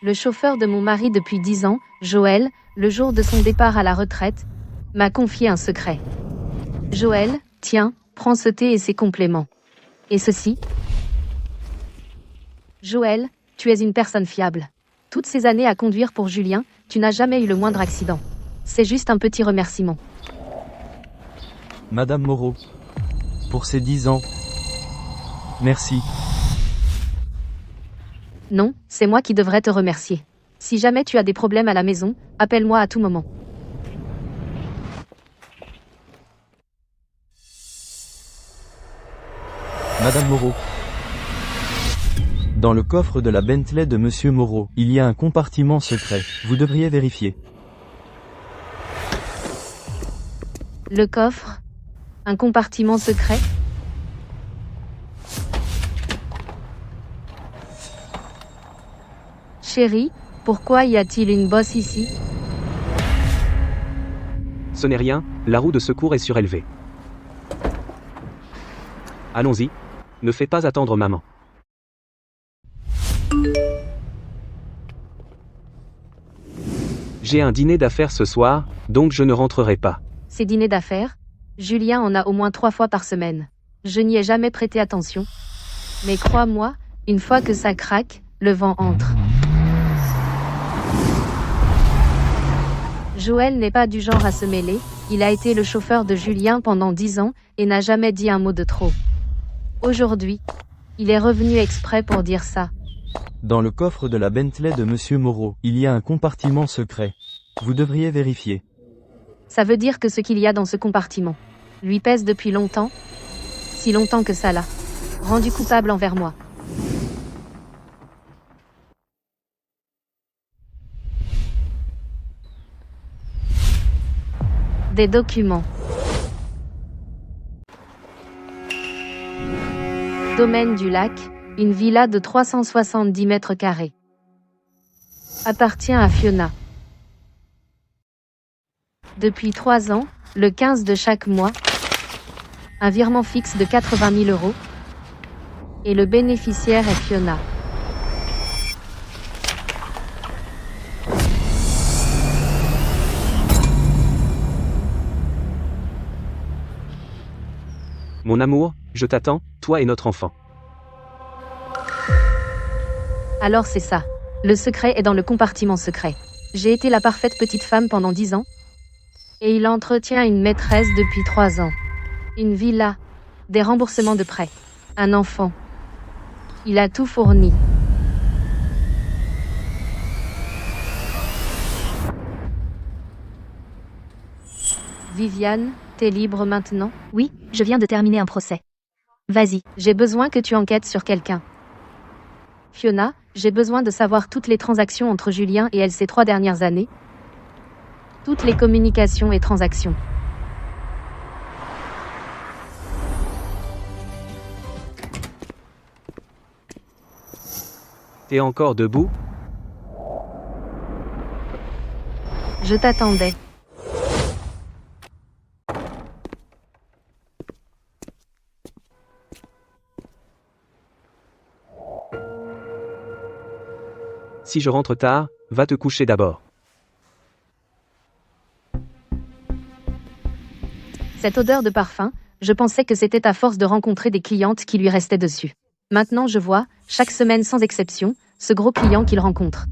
Le chauffeur de mon mari depuis 10 ans, Joël, le jour de son départ à la retraite, m'a confié un secret. Joël, tiens, prends ce thé et ses compléments. Et ceci? Joël, tu es une personne fiable. Toutes ces années à conduire pour Julien, tu n'as jamais eu le moindre accident. C'est juste un petit remerciement. Madame Moreau. Pour ces 10 ans. Merci. Non, c'est moi qui devrais te remercier. Si jamais tu as des problèmes à la maison, appelle-moi à tout moment. Madame Moreau. Dans le coffre de la Bentley de Monsieur Moreau, il y a un compartiment secret. Vous devriez vérifier. Le coffre? Un compartiment secret? Chérie, pourquoi y a-t-il une bosse ici? Ce n'est rien, la roue de secours est surélevée. Allons-y. Ne fais pas attendre maman. J'ai un dîner d'affaires ce soir, donc je ne rentrerai pas. Ces dîners d'affaires? Julien en a au moins 3 fois par semaine. Je n'y ai jamais prêté attention. Mais crois-moi, une fois que ça craque, le vent entre. Joël n'est pas du genre à se mêler, il a été le chauffeur de Julien pendant 10 ans, et n'a jamais dit un mot de trop. Aujourd'hui, il est revenu exprès pour dire ça. Dans le coffre de la Bentley de Monsieur Moreau, il y a un compartiment secret. Vous devriez vérifier. Ça veut dire que ce qu'il y a dans ce compartiment lui pèse depuis longtemps, si longtemps que ça l'a rendu coupable envers moi. Des documents. Domaine du Lac, une villa de 370 mètres carrés. Appartient à Fiona. Depuis 3 ans, le 15 de chaque mois, un virement fixe de 80 000 €. Et le bénéficiaire est Fiona. Mon amour, je t'attends, toi et notre enfant. Alors c'est ça. Le secret est dans le compartiment secret. J'ai été la parfaite petite femme pendant 10 ans. Et il entretient une maîtresse depuis 3 ans. Une villa. Des remboursements de prêts. Un enfant. Il a tout fourni. Viviane, t'es libre maintenant? Oui, je viens de terminer un procès. Vas-y. J'ai besoin que tu enquêtes sur quelqu'un. Fiona, j'ai besoin de savoir toutes les transactions entre Julien et elle ces 3 dernières années. Toutes les communications et transactions. T'es encore debout? Je t'attendais. Si je rentre tard, va te coucher d'abord. Cette odeur de parfum, je pensais que c'était à force de rencontrer des clientes qui lui restaient dessus. Maintenant je vois, chaque semaine sans exception, ce gros client qu'il rencontre.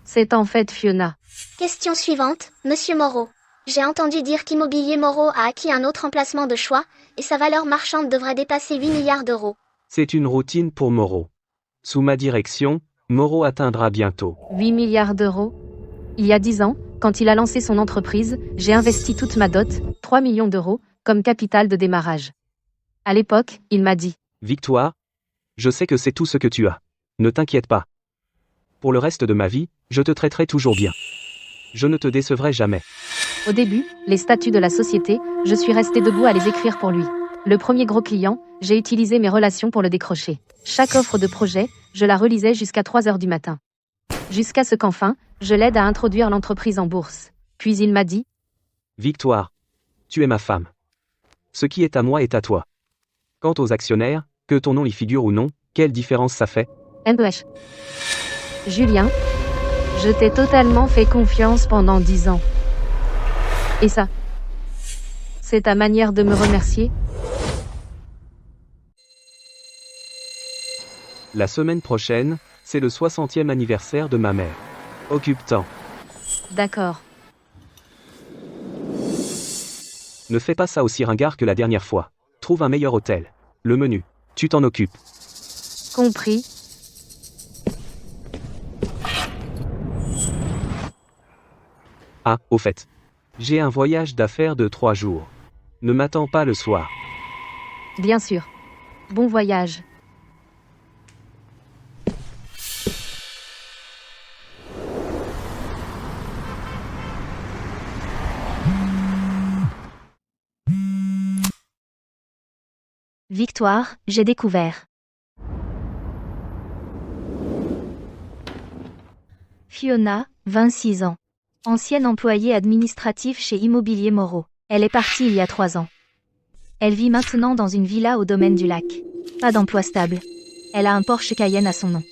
C'est en fait Fiona. Question suivante, Monsieur Moreau. J'ai entendu dire qu'Immobilier Moreau a acquis un autre emplacement de choix, et sa valeur marchande devrait dépasser 8 milliards d'euros. C'est une routine pour Moreau. Sous ma direction, Moreau atteindra bientôt 8 milliards d'euros. Il y a 10 ans, quand il a lancé son entreprise, j'ai investi toute ma dot, 3 millions d'euros, comme capital de démarrage. À l'époque, il m'a dit « Victoire, je sais que c'est tout ce que tu as. Ne t'inquiète pas. Pour le reste de ma vie, je te traiterai toujours bien. Je ne te décevrai jamais. » Au début, les statuts de la société, je suis resté debout à les écrire pour lui. Le premier gros client, j'ai utilisé mes relations pour le décrocher. Chaque offre de projet, je la relisais jusqu'à 3 heures du matin. Jusqu'à ce qu'enfin, je l'aide à introduire l'entreprise en bourse. Puis il m'a dit « Victoire, tu es ma femme. Ce qui est à moi est à toi. Quant aux actionnaires, que ton nom y figure ou non, quelle différence ça fait ? MPH. Julien, je t'ai totalement fait confiance pendant 10 ans. Et ça, c'est ta manière de me remercier? La semaine prochaine, c'est le 60e anniversaire de ma mère. Occupe-t'en. D'accord. Ne fais pas ça aussi ringard que la dernière fois. Trouve un meilleur hôtel. Le menu. Tu t'en occupes. Compris. Ah, au fait. J'ai un voyage d'affaires de 3 jours. Ne m'attends pas le soir. Bien sûr. Bon voyage. Victoire, j'ai découvert. Fiona, 26 ans. Ancienne employée administrative chez Immobilier Moreau. Elle est partie il y a 3 ans. Elle vit maintenant dans une villa au domaine du lac. Pas d'emploi stable. Elle a un Porsche Cayenne à son nom.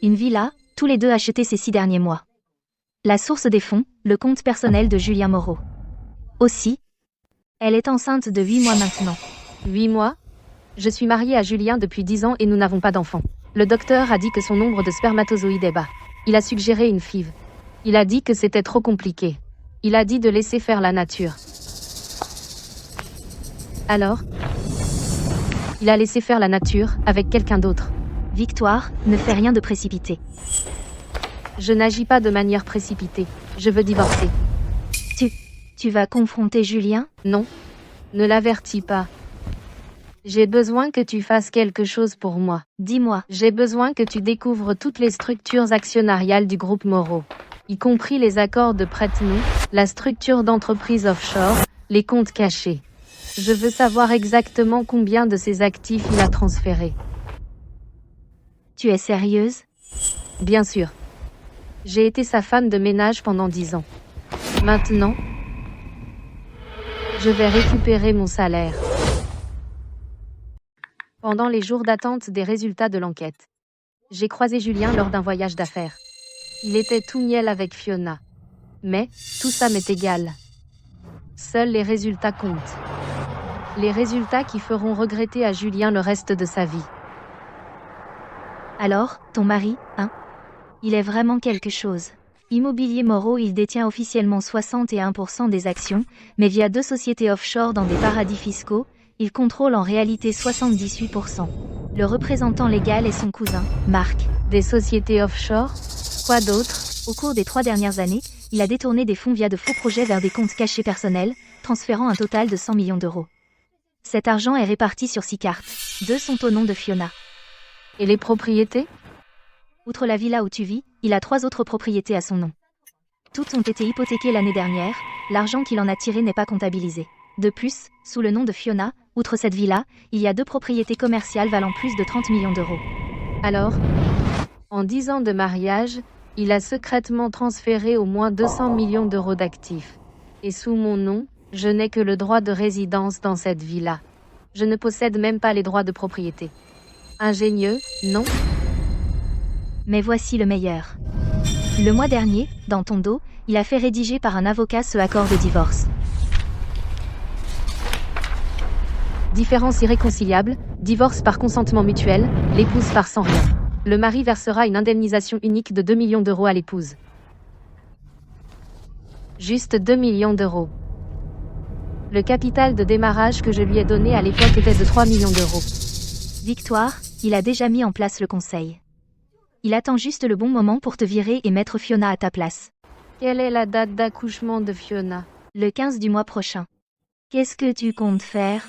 Une villa, tous les deux achetés ces 6 derniers mois. La source des fonds, le compte personnel de Julien Moreau. Aussi, elle est enceinte de 8 mois maintenant. 8 mois? Je suis mariée à Julien depuis 10 ans et nous n'avons pas d'enfant. Le docteur a dit que son nombre de spermatozoïdes est bas. Il a suggéré une FIV. Il a dit que c'était trop compliqué. Il a dit de laisser faire la nature. Alors, il a laissé faire la nature avec quelqu'un d'autre. Victoire, ne fais rien de précipité. Je n'agis pas de manière précipitée. Je veux divorcer. Tu vas confronter Julien? Non. Ne l'avertis pas. J'ai besoin que tu fasses quelque chose pour moi. Dis-moi. J'ai besoin que tu découvres toutes les structures actionnariales du groupe Moreau, y compris les accords de prête-nom, la structure d'entreprise offshore, les comptes cachés. Je veux savoir exactement combien de ses actifs il a transféré. Tu es sérieuse? Bien sûr. J'ai été sa femme de ménage pendant 10 ans. Maintenant, je vais récupérer mon salaire. Pendant les jours d'attente des résultats de l'enquête, j'ai croisé Julien lors d'un voyage d'affaires. Il était tout miel avec Fiona. Mais, tout ça m'est égal. Seuls les résultats comptent. Les résultats qui feront regretter à Julien le reste de sa vie. Alors, ton mari, hein? Il est vraiment quelque chose. Immobilier Moreau, il détient officiellement 61% des actions, mais via 2 sociétés offshore dans des paradis fiscaux, il contrôle en réalité 78%. Le représentant légal est son cousin, Marc. Des sociétés offshore? Quoi d'autre? Au cours des 3 dernières années, il a détourné des fonds via de faux projets vers des comptes cachés personnels, transférant un total de 100 millions d'euros. Cet argent est réparti sur 6 cartes. 2 sont au nom de Fiona. Et les propriétés? Outre la villa où tu vis, il a 3 autres propriétés à son nom. Toutes ont été hypothéquées l'année dernière, l'argent qu'il en a tiré n'est pas comptabilisé. De plus, sous le nom de Fiona, outre cette villa, il y a 2 propriétés commerciales valant plus de 30 millions d'euros. Alors, en 10 ans de mariage, il a secrètement transféré au moins 200 millions d'euros d'actifs. Et sous mon nom, je n'ai que le droit de résidence dans cette villa. Je ne possède même pas les droits de propriété. Ingénieux, non? Mais voici le meilleur. Le mois dernier, dans ton dos, il a fait rédiger par un avocat ce accord de divorce. Différence irréconciliable, divorce par consentement mutuel, l'épouse part sans rien. Le mari versera une indemnisation unique de 2 millions d'euros à l'épouse. Juste 2 millions d'euros. Le capital de démarrage que je lui ai donné à l'époque était de 3 millions d'euros. Victoire, il a déjà mis en place le conseil. Il attend juste le bon moment pour te virer et mettre Fiona à ta place. Quelle est la date d'accouchement de Fiona? Le 15 du mois prochain. Qu'est-ce que tu comptes faire?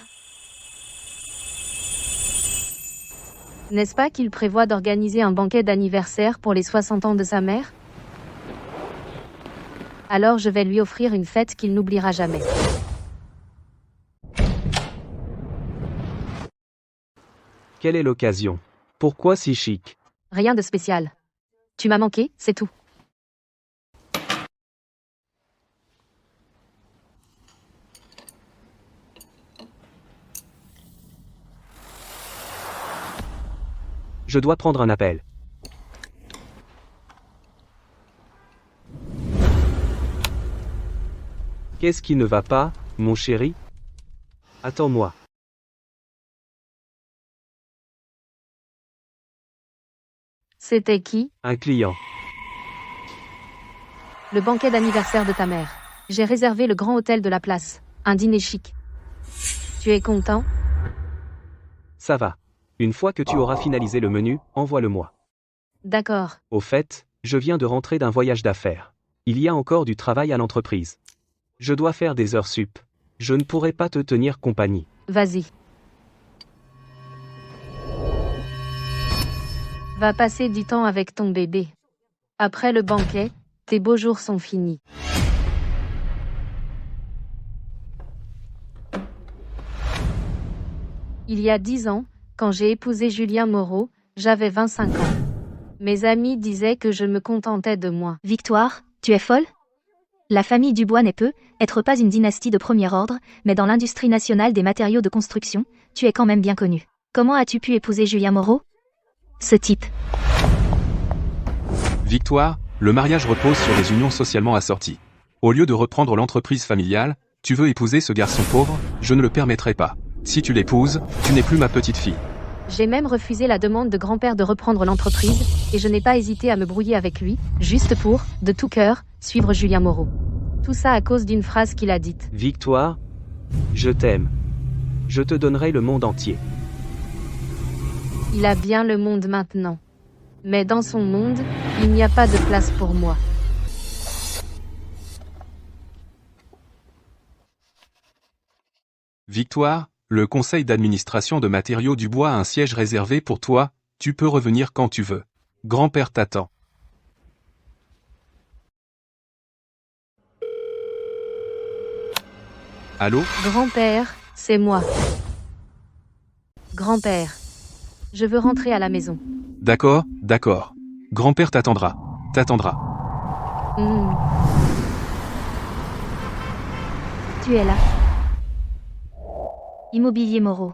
N'est-ce pas qu'il prévoit d'organiser un banquet d'anniversaire pour les 60 ans de sa mère? Alors je vais lui offrir une fête qu'il n'oubliera jamais. Quelle est l'occasion? Pourquoi si chic? Rien de spécial. Tu m'as manqué, c'est tout. Je dois prendre un appel. Qu'est-ce qui ne va pas, mon chéri? Attends-moi. C'était qui? Un client. Le banquet d'anniversaire de ta mère. J'ai réservé le grand hôtel de la place. Un dîner chic. Tu es content? Ça va. Une fois que tu auras finalisé le menu, envoie-le-moi. D'accord. Au fait, je viens de rentrer d'un voyage d'affaires. Il y a encore du travail à l'entreprise. Je dois faire des heures sup. Je ne pourrai pas te tenir compagnie. Vas-y. Va passer du temps avec ton bébé. Après le banquet, tes beaux jours sont finis. Il y a 10 ans, quand j'ai épousé Julien Moreau, j'avais 25 ans. Mes amis disaient que je me contentais de moi. Victoire, tu es folle? La famille Dubois n'est être pas une dynastie de premier ordre, mais dans l'industrie nationale des matériaux de construction, tu es quand même bien connu. Comment as-tu pu épouser Julien Moreau? Ce type. Victoire, le mariage repose sur les unions socialement assorties. Au lieu de reprendre l'entreprise familiale, tu veux épouser ce garçon pauvre, je ne le permettrai pas. Si tu l'épouses, tu n'es plus ma petite fille. J'ai même refusé la demande de grand-père de reprendre l'entreprise, et je n'ai pas hésité à me brouiller avec lui, juste pour, de tout cœur, suivre Julien Moreau. Tout ça à cause d'une phrase qu'il a dite. Victoire, je t'aime. Je te donnerai le monde entier. Il a bien le monde maintenant. Mais dans son monde, il n'y a pas de place pour moi. Victoire, le conseil d'administration de Matériaux Dubois a un siège réservé pour toi, tu peux revenir quand tu veux. Grand-père t'attend. Allô? Grand-père, c'est moi. Grand-père. Je veux rentrer à la maison. D'accord, d'accord. Grand-père t'attendra. T'attendra. Hmm. Tu es là. Immobilier Moreau.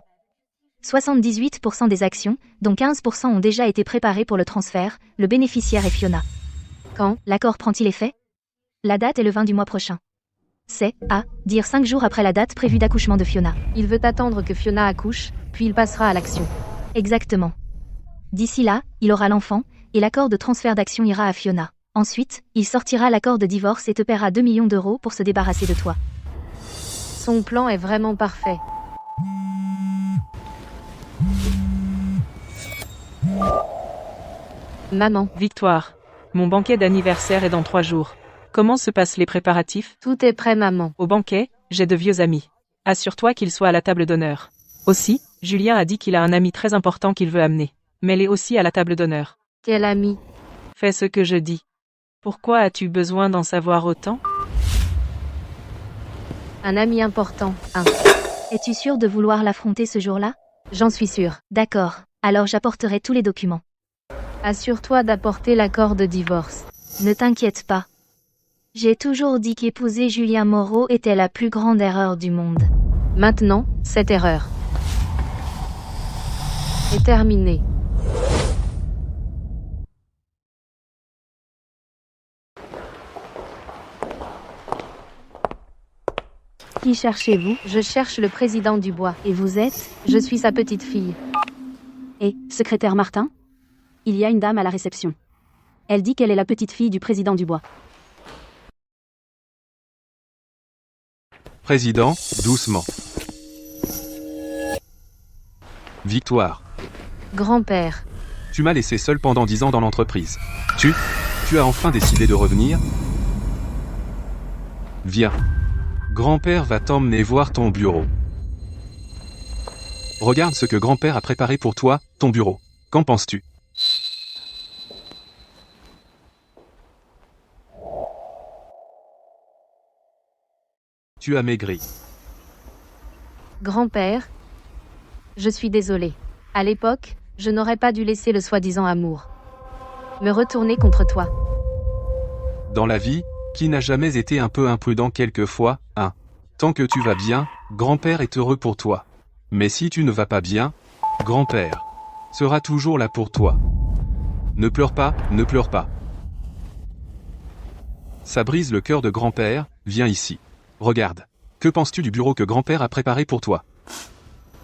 78% des actions, dont 15% ont déjà été préparées pour le transfert, le bénéficiaire est Fiona. Quand l'accord prend-il effet? La date est le 20 du mois prochain. C'est, à dire 5 jours après la date prévue d'accouchement de Fiona. Il veut attendre que Fiona accouche, puis il passera à l'action. Exactement. D'ici là, il aura l'enfant, et l'accord de transfert d'action ira à Fiona. Ensuite, il sortira l'accord de divorce et te paiera 2 millions d'euros pour se débarrasser de toi. Son plan est vraiment parfait. Maman, Victoire. Mon banquet d'anniversaire est dans 3 jours. Comment se passent les préparatifs? tout est prêt, maman. Au banquet, j'ai de vieux amis. Assure-toi qu'ils soient à la table d'honneur. Aussi, Julien a dit qu'il a un ami très important qu'il veut amener. Mets-les aussi à la table d'honneur. Quel ami? Fais ce que je dis. Pourquoi as-tu besoin d'en savoir autant? Un ami important, hein. Es-tu sûr de vouloir l'affronter ce jour-là? J'en suis sûre. D'accord, alors j'apporterai tous les documents. Assure-toi d'apporter l'accord de divorce. Ne t'inquiète pas. J'ai toujours dit qu'épouser Julien Moreau était la plus grande erreur du monde. Maintenant, cette erreur est terminée. Qui cherchez-vous? Je cherche le président Dubois. Et vous êtes? Je suis sa petite fille. Et, secrétaire Martin? Il y a une dame à la réception. Elle dit qu'elle est la petite fille du président Dubois. Président, doucement. Victoire. Grand-père. Tu m'as laissé seul pendant 10 ans dans l'entreprise. Tu as enfin décidé de revenir? Viens. Grand-père va t'emmener voir ton bureau. Regarde ce que grand-père a préparé pour toi, ton bureau. Qu'en penses-tu? Tu as maigri. Grand-père. Je suis désolée. À l'époque, je n'aurais pas dû laisser le soi-disant amour me retourner contre toi. Dans la vie, qui n'a jamais été un peu imprudent quelquefois, hein? Tant que tu vas bien, grand-père est heureux pour toi. Mais si tu ne vas pas bien, grand-père sera toujours là pour toi. Ne pleure pas, ne pleure pas. Ça brise le cœur de grand-père, viens ici. Regarde. Que penses-tu du bureau que grand-père a préparé pour toi?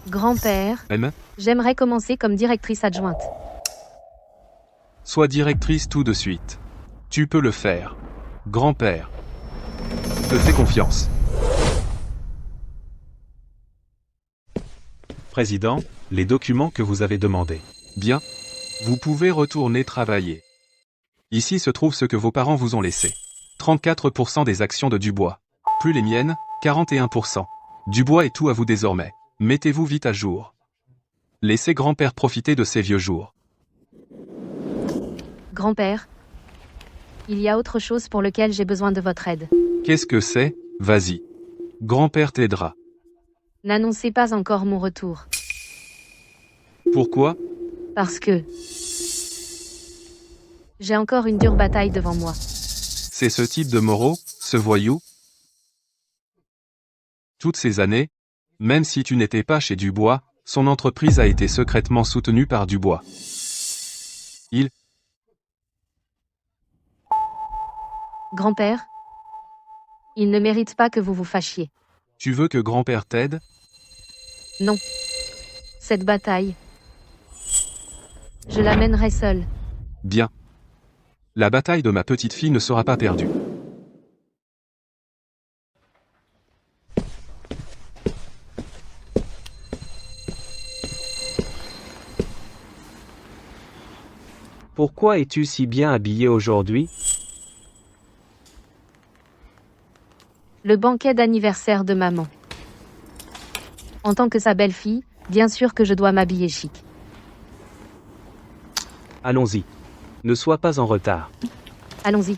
Grand-père, M. j'aimerais commencer comme directrice adjointe. Sois directrice tout de suite. Tu peux le faire. Grand-père. Te fais confiance. Président, les documents que vous avez demandés. Bien. Vous pouvez retourner travailler. Ici se trouve ce que vos parents vous ont laissé. 34% des actions de Dubois. Plus les miennes, 41%. Dubois est tout à vous désormais. Mettez-vous vite à jour. Laissez grand-père profiter de ses vieux jours. Grand-père, il y a autre chose pour lequel j'ai besoin de votre aide. Qu'est-ce que c'est? Vas-y. Grand-père t'aidera. N'annoncez pas encore mon retour. Pourquoi? Parce que j'ai encore une dure bataille devant moi. C'est ce type de Moreau, ce voyou? Toutes ces années, même si tu n'étais pas chez Dubois, son entreprise a été secrètement soutenue par Dubois. Grand-père, il ne mérite pas que vous vous fâchiez. Tu veux que grand-père t'aide? Non. Cette bataille, je la mènerai seule. Bien. La bataille de ma petite fille ne sera pas perdue. Pourquoi es-tu si bien habillé aujourd'hui? Le banquet d'anniversaire de maman. En tant que sa belle-fille, bien sûr que je dois m'habiller chic. Allons-y. Ne sois pas en retard. Allons-y.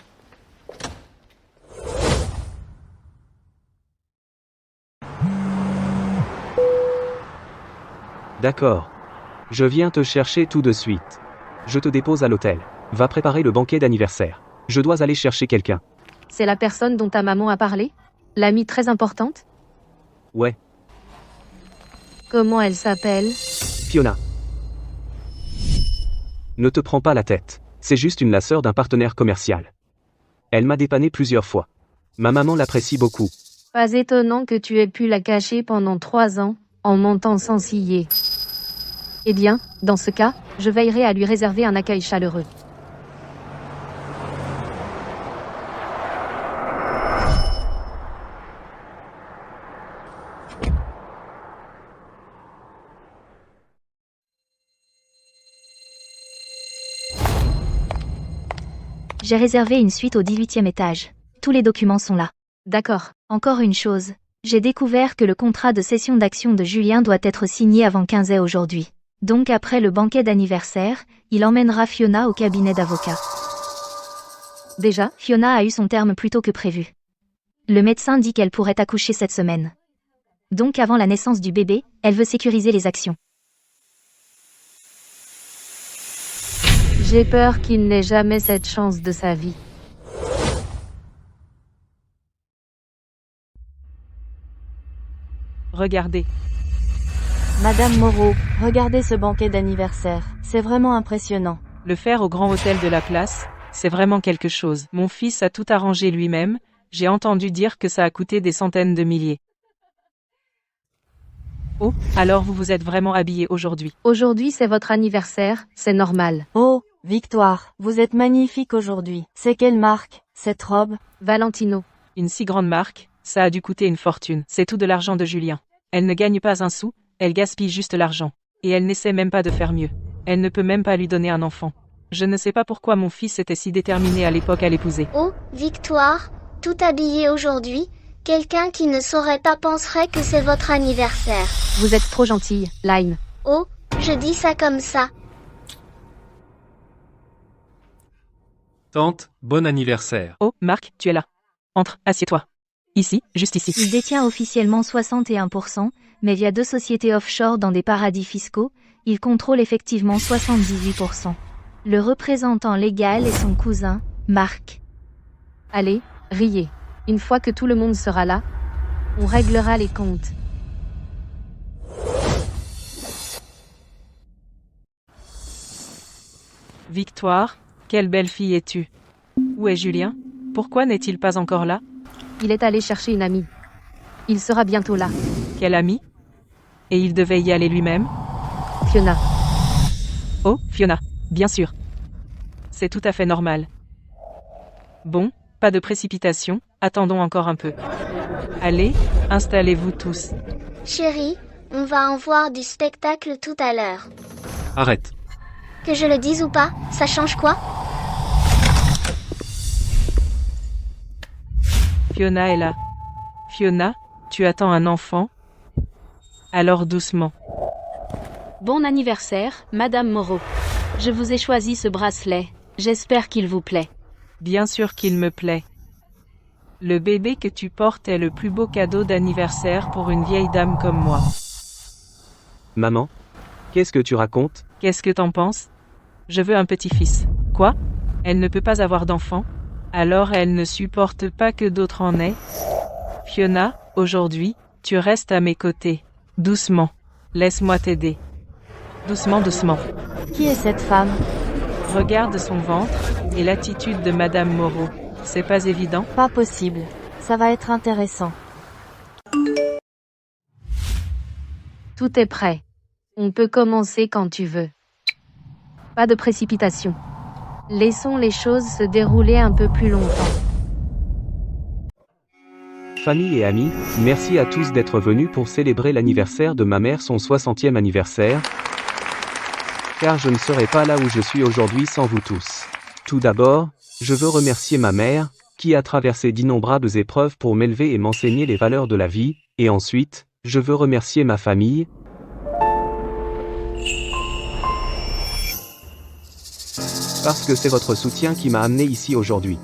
D'accord. Je viens te chercher tout de suite. Je te dépose à l'hôtel. Va préparer le banquet d'anniversaire. Je dois aller chercher quelqu'un. C'est la personne dont ta maman a parlé? L'amie très importante? Ouais, Comment elle s'appelle? Fiona. Ne te prends pas la tête. C'est juste la sœur d'un partenaire commercial. Elle m'a dépanné plusieurs fois. Ma maman l'apprécie beaucoup. Pas étonnant que tu aies pu la cacher pendant 3 ans, en montant sans ciller. Eh bien, dans ce cas, je veillerai à lui réserver un accueil chaleureux. J'ai réservé une suite au 18e étage. Tous les documents sont là. D'accord. Encore une chose. J'ai découvert que le contrat de cession d'actions de Julien doit être signé avant 15h aujourd'hui. Donc après le banquet d'anniversaire, il emmènera Fiona au cabinet d'avocat. Déjà, Fiona a eu son terme plus tôt que prévu. Le médecin dit qu'elle pourrait accoucher cette semaine. Donc avant la naissance du bébé, elle veut sécuriser les actions. j'ai peur qu'il n'ait jamais cette chance de sa vie. Regardez. Madame Moreau, regardez ce banquet d'anniversaire, c'est vraiment impressionnant. Le faire au grand hôtel de la place, c'est vraiment quelque chose. Mon fils a tout arrangé lui-même, j'ai entendu dire que ça a coûté des centaines de milliers. Oh, alors vous vous êtes vraiment habillé aujourd'hui. Aujourd'hui c'est votre anniversaire, c'est normal. Oh, Victoire, vous êtes magnifique aujourd'hui. C'est quelle marque, cette robe? Valentino. Une si grande marque, ça a dû coûter une fortune. C'est tout de l'argent de Julien. Elle ne gagne pas un sou, elle gaspille juste l'argent. Et elle n'essaie même pas de faire mieux. Elle ne peut même pas lui donner un enfant. Je ne sais pas pourquoi mon fils était si déterminé à l'époque à l'épouser. Oh, Victoire, tout habillé aujourd'hui, quelqu'un qui ne saurait pas penserait que c'est votre anniversaire. Vous êtes trop gentille, Lime. Oh, je dis ça comme ça. Tante, bon anniversaire. Oh, Marc, tu es là. Entre, assieds-toi. Ici, juste ici. Il détient officiellement 61%, mais via 2 sociétés offshore dans des paradis fiscaux, il contrôle effectivement 78%. Le représentant légal est son cousin, Marc. Allez, riez. Une fois que tout le monde sera là, on réglera les comptes. Victoire, quelle belle fille es-tu? Où est Julien? Pourquoi n'est-il pas encore là? Il est allé chercher une amie. Il sera bientôt là. Quel ami? Et il devait y aller lui-même? Fiona. Oh, Fiona. Bien sûr. C'est tout à fait normal. Bon, pas de précipitation, attendons encore un peu. Allez, installez-vous tous. Chérie, on va en voir du spectacle tout à l'heure. Arrête. Que je le dise ou pas, ça change quoi? Fiona est là. Fiona, tu attends un enfant? Alors doucement. Bon anniversaire, Madame Moreau. Je vous ai choisi ce bracelet. J'espère qu'il vous plaît. Bien sûr qu'il me plaît. Le bébé que tu portes est le plus beau cadeau d'anniversaire pour une vieille dame comme moi. Maman? Qu'est-ce que tu racontes? Qu'est-ce que t'en penses? Je veux un petit-fils. Quoi? Elle ne peut pas avoir d'enfant? Alors elle ne supporte pas que d'autres en aient? Fiona, aujourd'hui, tu restes à mes côtés. Doucement. Laisse-moi t'aider. Doucement, doucement. Qui est cette femme? Regarde son ventre, et l'attitude de Madame Moreau. C'est pas évident? Pas possible. Ça va être intéressant. Tout est prêt. On peut commencer quand tu veux. Pas de précipitation. Laissons les choses se dérouler un peu plus longtemps. Famille et amis, merci à tous d'être venus pour célébrer l'anniversaire de ma mère, son 60e anniversaire. Car je ne serais pas là où je suis aujourd'hui sans vous tous. Tout d'abord, je veux remercier ma mère, qui a traversé d'innombrables épreuves pour m'élever et m'enseigner les valeurs de la vie, et ensuite, je veux remercier ma famille, parce que c'est votre soutien qui m'a amené ici aujourd'hui.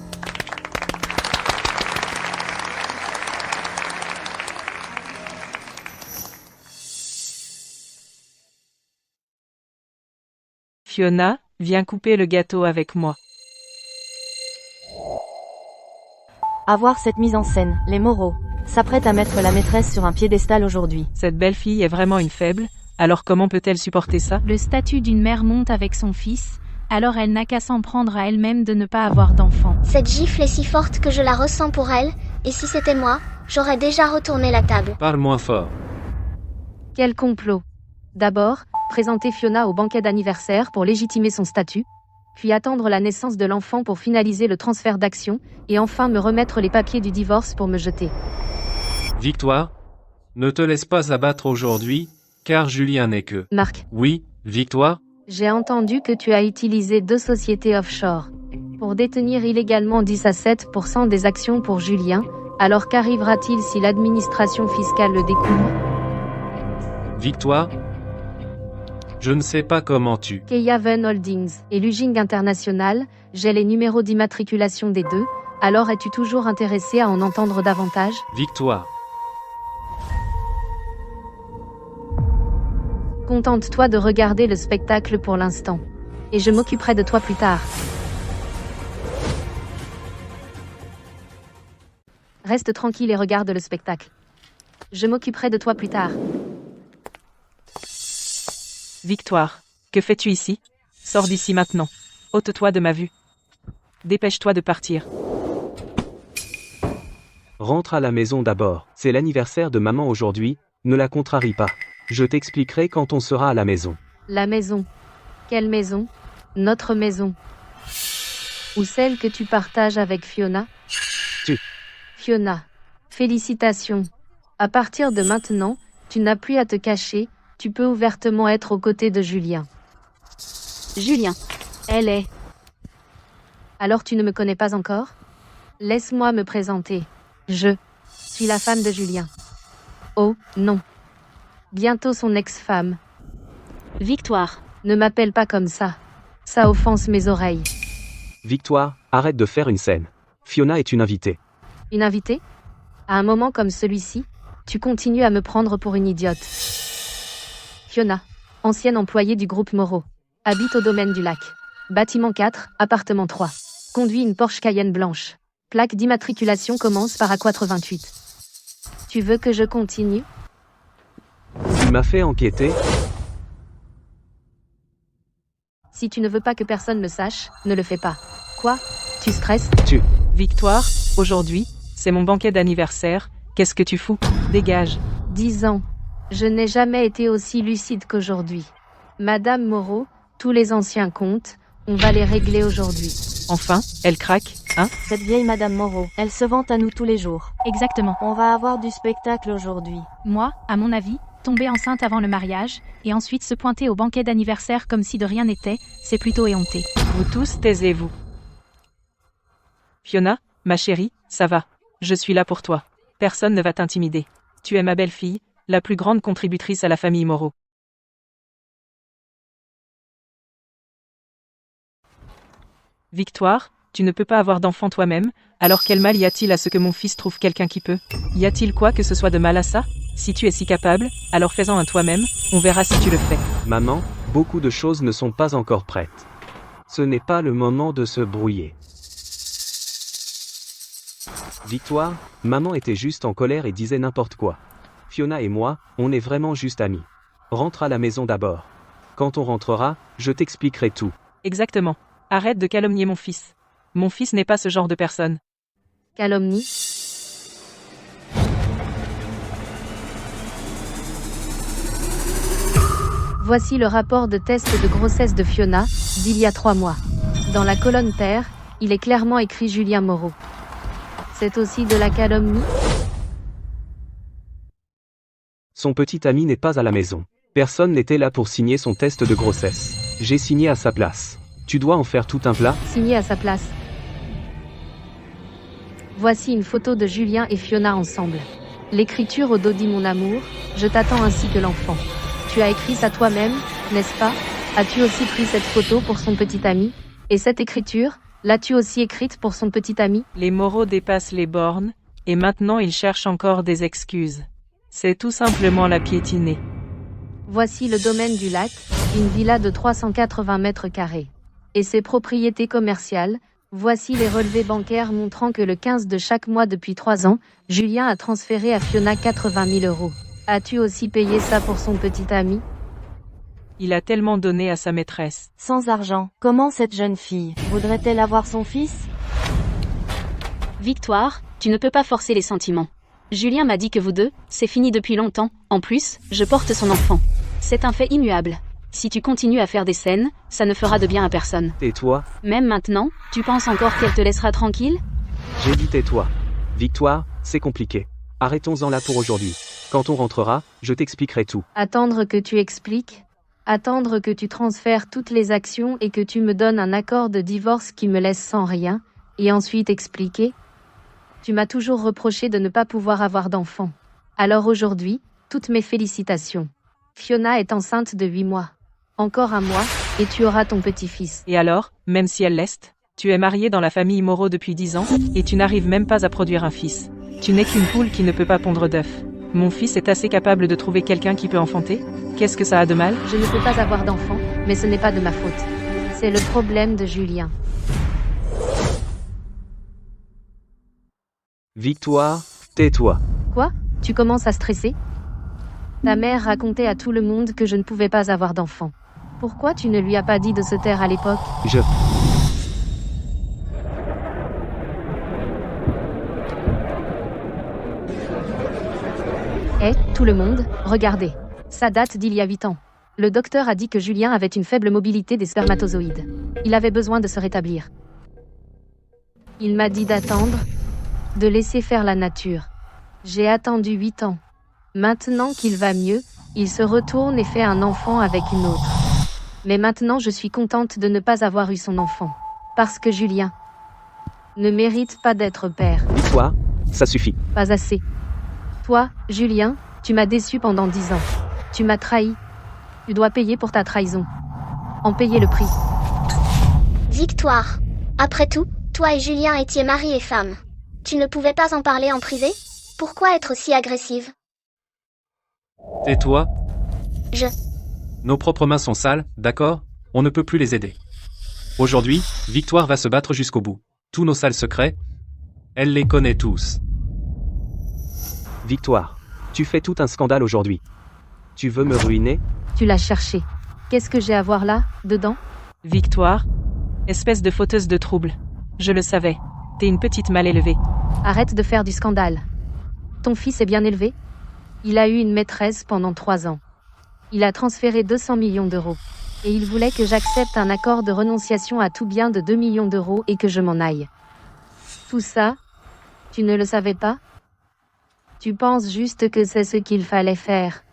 Fiona, viens couper le gâteau avec moi. À voir cette mise en scène, les Moreau s'apprêtent à mettre la maîtresse sur un piédestal aujourd'hui. Cette belle fille est vraiment une faible, alors comment peut-elle supporter ça? Le statut d'une mère monte avec son fils, alors elle n'a qu'à s'en prendre à elle-même de ne pas avoir d'enfant. Cette gifle est si forte que je la ressens pour elle, et si c'était moi, j'aurais déjà retourné la table. Parle moins fort. Quel complot. D'abord, présenter Fiona au banquet d'anniversaire pour légitimer son statut, puis attendre la naissance de l'enfant pour finaliser le transfert d'actions, et enfin me remettre les papiers du divorce pour me jeter. Victoire? Ne te laisse pas abattre aujourd'hui, car Julien n'est que... Marc, Oui, Victoire? j'ai entendu que tu as utilisé 2 sociétés offshore pour détenir illégalement 10 à 7% des actions pour Julien. Alors qu'arrivera-t-il si l'administration fiscale le découvre? Victoire? Je ne sais pas comment tu... Keyaven Holdings et Luging International, j'ai les numéros d'immatriculation des deux, alors es-tu toujours intéressé à en entendre davantage? Victoire. Contente-toi de regarder le spectacle pour l'instant. Et je m'occuperai de toi plus tard. Reste tranquille et regarde le spectacle. Je m'occuperai de toi plus tard. Victoire, que fais-tu ici? Sors d'ici maintenant. Ôte-toi de ma vue. Dépêche-toi de partir. Rentre à la maison d'abord. C'est l'anniversaire de maman aujourd'hui, ne la contrarie pas. Je t'expliquerai quand on sera à la maison. La maison. Quelle maison? Notre maison. Ou celle que tu partages avec Fiona? Fiona. Félicitations. À partir de maintenant, tu n'as plus à te cacher, tu peux ouvertement être aux côtés de Julien. Julien. Elle est... Alors tu ne me connais pas encore? Laisse-moi me présenter. Je suis la femme de Julien. Oh, non. Bientôt son ex-femme. Victoire. Ne m'appelle pas comme ça. Ça offense mes oreilles. Victoire, arrête de faire une scène. Fiona est une invitée. Une invitée? À un moment comme celui-ci, tu continues à me prendre pour une idiote. Fiona, ancienne employée du groupe Moreau. Habite au domaine du lac. Bâtiment 4, appartement 3. Conduit une Porsche Cayenne blanche. Plaque d'immatriculation commence par A428. Tu veux que je continue? Tu m'as fait enquêter? Si tu ne veux pas que personne le sache, ne le fais pas. Quoi? Tu stresses? Victoire, aujourd'hui, c'est mon banquet d'anniversaire, Qu'est-ce que tu fous? Dégage. 10 ans. Je n'ai jamais été aussi lucide qu'aujourd'hui. Madame Moreau, tous les anciens comptes, on va les régler aujourd'hui. Enfin, elle craque, hein? Cette vieille Madame Moreau, elle se vante à nous tous les jours. Exactement. On va avoir du spectacle aujourd'hui. Moi, à mon avis, tomber enceinte avant le mariage, et ensuite se pointer au banquet d'anniversaire comme si de rien n'était, c'est plutôt éhonté. Vous tous taisez-vous. Fiona, ma chérie, ça va. Je suis là pour toi. Personne ne va t'intimider. Tu es ma belle-fille, la plus grande contributrice à la famille Moreau. Victoire, tu ne peux pas avoir d'enfant toi-même, alors quel mal y a-t-il à ce que mon fils trouve quelqu'un qui peut? Y a-t-il quoi que ce soit de mal à ça? Si tu es si capable, alors fais-en un toi-même, on verra si tu le fais. Maman, beaucoup de choses ne sont pas encore prêtes. Ce n'est pas le moment de se brouiller. Victoire, maman était juste en colère et disait n'importe quoi. Fiona et moi, on est vraiment juste amis. Rentre à la maison d'abord. Quand on rentrera, je t'expliquerai tout. Exactement. Arrête de calomnier mon fils. Mon fils n'est pas ce genre de personne. Calomnie. Voici le rapport de test de grossesse de Fiona, d'il y a 3 mois. Dans la colonne terre, il est clairement écrit Julien Moreau. C'est aussi de la calomnie? Son petit ami n'est pas à la maison. Personne n'était là pour signer son test de grossesse. J'ai signé à sa place. Tu dois en faire tout un plat. Signé à sa place. Voici une photo de Julien et Fiona ensemble. L'écriture au dos dit mon amour, je t'attends ainsi que l'enfant. Tu as écrit ça toi-même, n'est-ce pas? As-tu aussi pris cette photo pour son petit ami? Et cette écriture, l'as-tu aussi écrite pour son petit ami? Les Moreau dépassent les bornes, et maintenant ils cherchent encore des excuses. C'est tout simplement la piétiner. Voici le domaine du lac, une villa de 380 mètres carrés. Et ses propriétés commerciales, voici les relevés bancaires montrant que le 15 de chaque mois depuis 3 ans, Julien a transféré à Fiona 80 000 €. As-tu aussi payé ça pour son petit ami? Il a tellement donné à sa maîtresse. Sans argent, comment cette jeune fille voudrait-elle avoir son fils? Victoire, tu ne peux pas forcer les sentiments. Julien m'a dit que vous deux, c'est fini depuis longtemps. En plus, je porte son enfant. C'est un fait immuable. Si tu continues à faire des scènes, ça ne fera de bien à personne. Tais-toi. Même maintenant, tu penses encore qu'elle te laissera tranquille? J'ai dit tais-toi. Victoire, c'est compliqué. Arrêtons-en là pour aujourd'hui. Quand on rentrera, je t'expliquerai tout. Attendre que tu expliques? Attendre que tu transfères toutes les actions et que tu me donnes un accord de divorce qui me laisse sans rien, et ensuite expliquer? Tu m'as toujours reproché de ne pas pouvoir avoir d'enfant. Alors aujourd'hui, toutes mes félicitations. Fiona est enceinte de 8 mois. Encore un mois, et tu auras ton petit-fils. Et alors, même si elle l'est, tu es marié dans la famille Moreau depuis 10 ans, et tu n'arrives même pas à produire un fils. Tu n'es qu'une poule qui ne peut pas pondre d'œufs. Mon fils est assez capable de trouver quelqu'un qui peut enfanter? Qu'est-ce que ça a de mal? Je ne peux pas avoir d'enfant, mais ce n'est pas de ma faute. C'est le problème de Julien. Victoire, tais-toi. Quoi? Tu commences à stresser? Ta mère racontait à tout le monde que je ne pouvais pas avoir d'enfant. Pourquoi tu ne lui as pas dit de se taire à l'époque? Tout le monde, regardez. Ça date d'il y a 8 ans. Le docteur a dit que Julien avait une faible mobilité des spermatozoïdes. Il avait besoin de se rétablir. Il m'a dit d'attendre, de laisser faire la nature. J'ai attendu 8 ans. Maintenant qu'il va mieux, il se retourne et fait un enfant avec une autre. Mais maintenant je suis contente de ne pas avoir eu son enfant. Parce que Julien ne mérite pas d'être père. Victoire, ça suffit. Pas assez. Toi, Julien, tu m'as déçu pendant 10 ans. Tu m'as trahi. Tu dois payer pour ta trahison. En payer le prix. Victoire. Après tout, toi et Julien étiez mari et femme. Tu ne pouvais pas en parler en privé? Pourquoi être si agressive? Tais-toi. Je... Nos propres mains sont sales, d'accord? On ne peut plus les aider. Aujourd'hui, Victoire va se battre jusqu'au bout. Tous nos sales secrets, elle les connaît tous. Victoire, tu fais tout un scandale aujourd'hui. Tu veux me ruiner? Tu l'as cherché. Qu'est-ce que j'ai à voir là, dedans? Victoire, espèce de fauteuse de troubles. Je le savais. T'es une petite mal élevée. Arrête de faire du scandale. Ton fils est bien élevé? Il a eu une maîtresse pendant 3 ans. Il a transféré 200 millions d'euros. Et il voulait que j'accepte un accord de renonciation à tout bien de 2 millions d'euros et que je m'en aille. Tout ça, tu ne le savais pas? Tu penses juste que c'est ce qu'il fallait faire.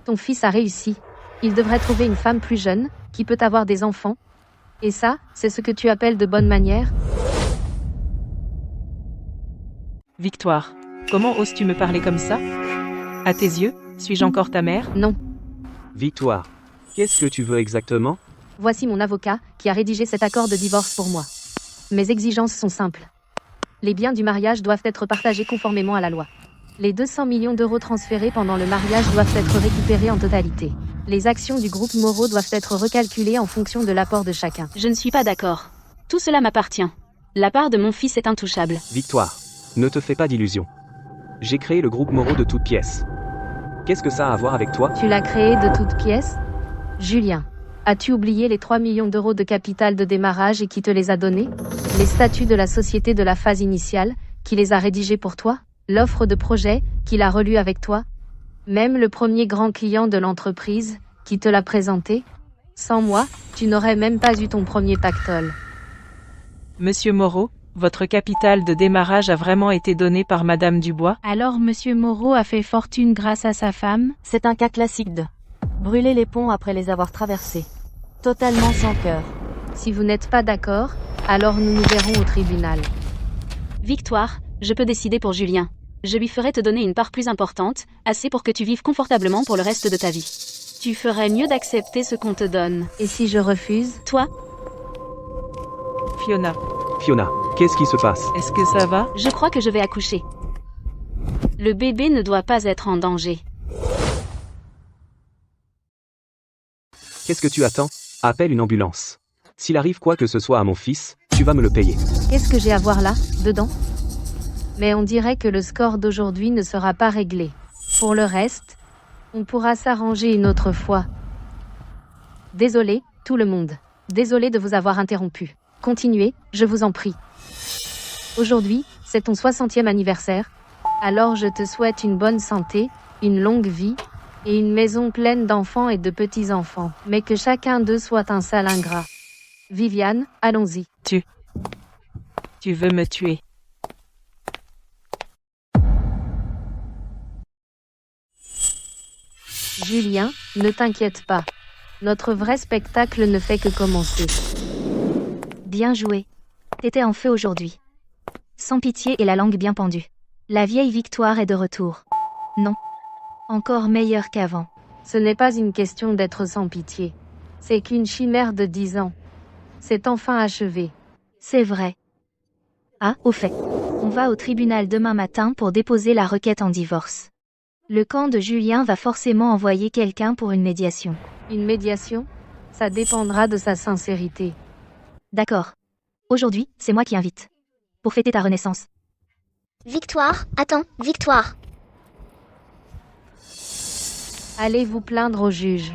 Ton fils a réussi. Il devrait trouver une femme plus jeune, qui peut avoir des enfants. Et ça, c'est ce que tu appelles de bonne manière? Victoire. Comment oses-tu me parler comme ça? À tes yeux, suis-je encore ta mère? Non. Victoire. Qu'est-ce que tu veux exactement? Voici mon avocat, qui a rédigé cet accord de divorce pour moi. Mes exigences sont simples. Les biens du mariage doivent être partagés conformément à la loi. Les 200 millions d'euros transférés pendant le mariage doivent être récupérés en totalité. Les actions du groupe Moreau doivent être recalculées en fonction de l'apport de chacun. Je ne suis pas d'accord. Tout cela m'appartient. La part de mon fils est intouchable. Victoire. Ne te fais pas d'illusions. J'ai créé le groupe Moreau de toutes pièces. Qu'est-ce que ça a à voir avec toi? Tu l'as créé de toutes pièces? Julien, as-tu oublié les 3 millions d'euros de capital de démarrage et qui te les a donnés? Les statuts de la société de la phase initiale, qui les a rédigés pour toi? L'offre de projet, qu'il a relue avec toi? Même le premier grand client de l'entreprise, qui te l'a présenté? Sans moi, tu n'aurais même pas eu ton premier pactole. Monsieur Moreau, votre capital de démarrage a vraiment été donné par Madame Dubois? Alors Monsieur Moreau a fait fortune grâce à sa femme? C'est un cas classique de brûler les ponts après les avoir traversés. Totalement sans cœur. Si vous n'êtes pas d'accord, alors nous nous verrons au tribunal. Victoire, je peux décider pour Julien. Je lui ferai te donner une part plus importante, assez pour que tu vives confortablement pour le reste de ta vie. Tu ferais mieux d'accepter ce qu'on te donne. Et si je refuse? Toi, Fiona, Fiona, qu'est-ce qui se passe? est-ce que ça va? je crois que je vais accoucher. Le bébé ne doit pas être en danger. Qu'est-ce que tu attends? Appelle une ambulance. S'il arrive quoi que ce soit à mon fils, tu vas me le payer. Qu'est-ce que j'ai à voir là, dedans? Mais on dirait que le score d'aujourd'hui ne sera pas réglé. Pour le reste, on pourra s'arranger une autre fois. Désolé, tout le monde. Désolé de vous avoir interrompu. Continuez, je vous en prie. Aujourd'hui, c'est ton 60e anniversaire. Alors je te souhaite une bonne santé, une longue vie, et une maison pleine d'enfants et de petits-enfants. Mais que chacun d'eux soit un sale ingrat. Viviane, allons-y. Tu veux me tuer? Julien, ne t'inquiète pas. Notre vrai spectacle ne fait que commencer. Bien joué. T'étais en feu aujourd'hui. Sans pitié et la langue bien pendue. La vieille Victoire est de retour. Non. Encore meilleure qu'avant. Ce n'est pas une question d'être sans pitié. C'est qu'une chimère de 10 ans. C'est enfin achevé. C'est vrai. Ah, au fait. On va au tribunal demain matin pour déposer la requête en divorce. Le camp de Julien va forcément envoyer quelqu'un pour une médiation. Une médiation? Ça dépendra de sa sincérité. D'accord. Aujourd'hui, c'est moi qui invite. Pour fêter ta renaissance. Victoire, attends, Victoire. Allez vous plaindre au juge.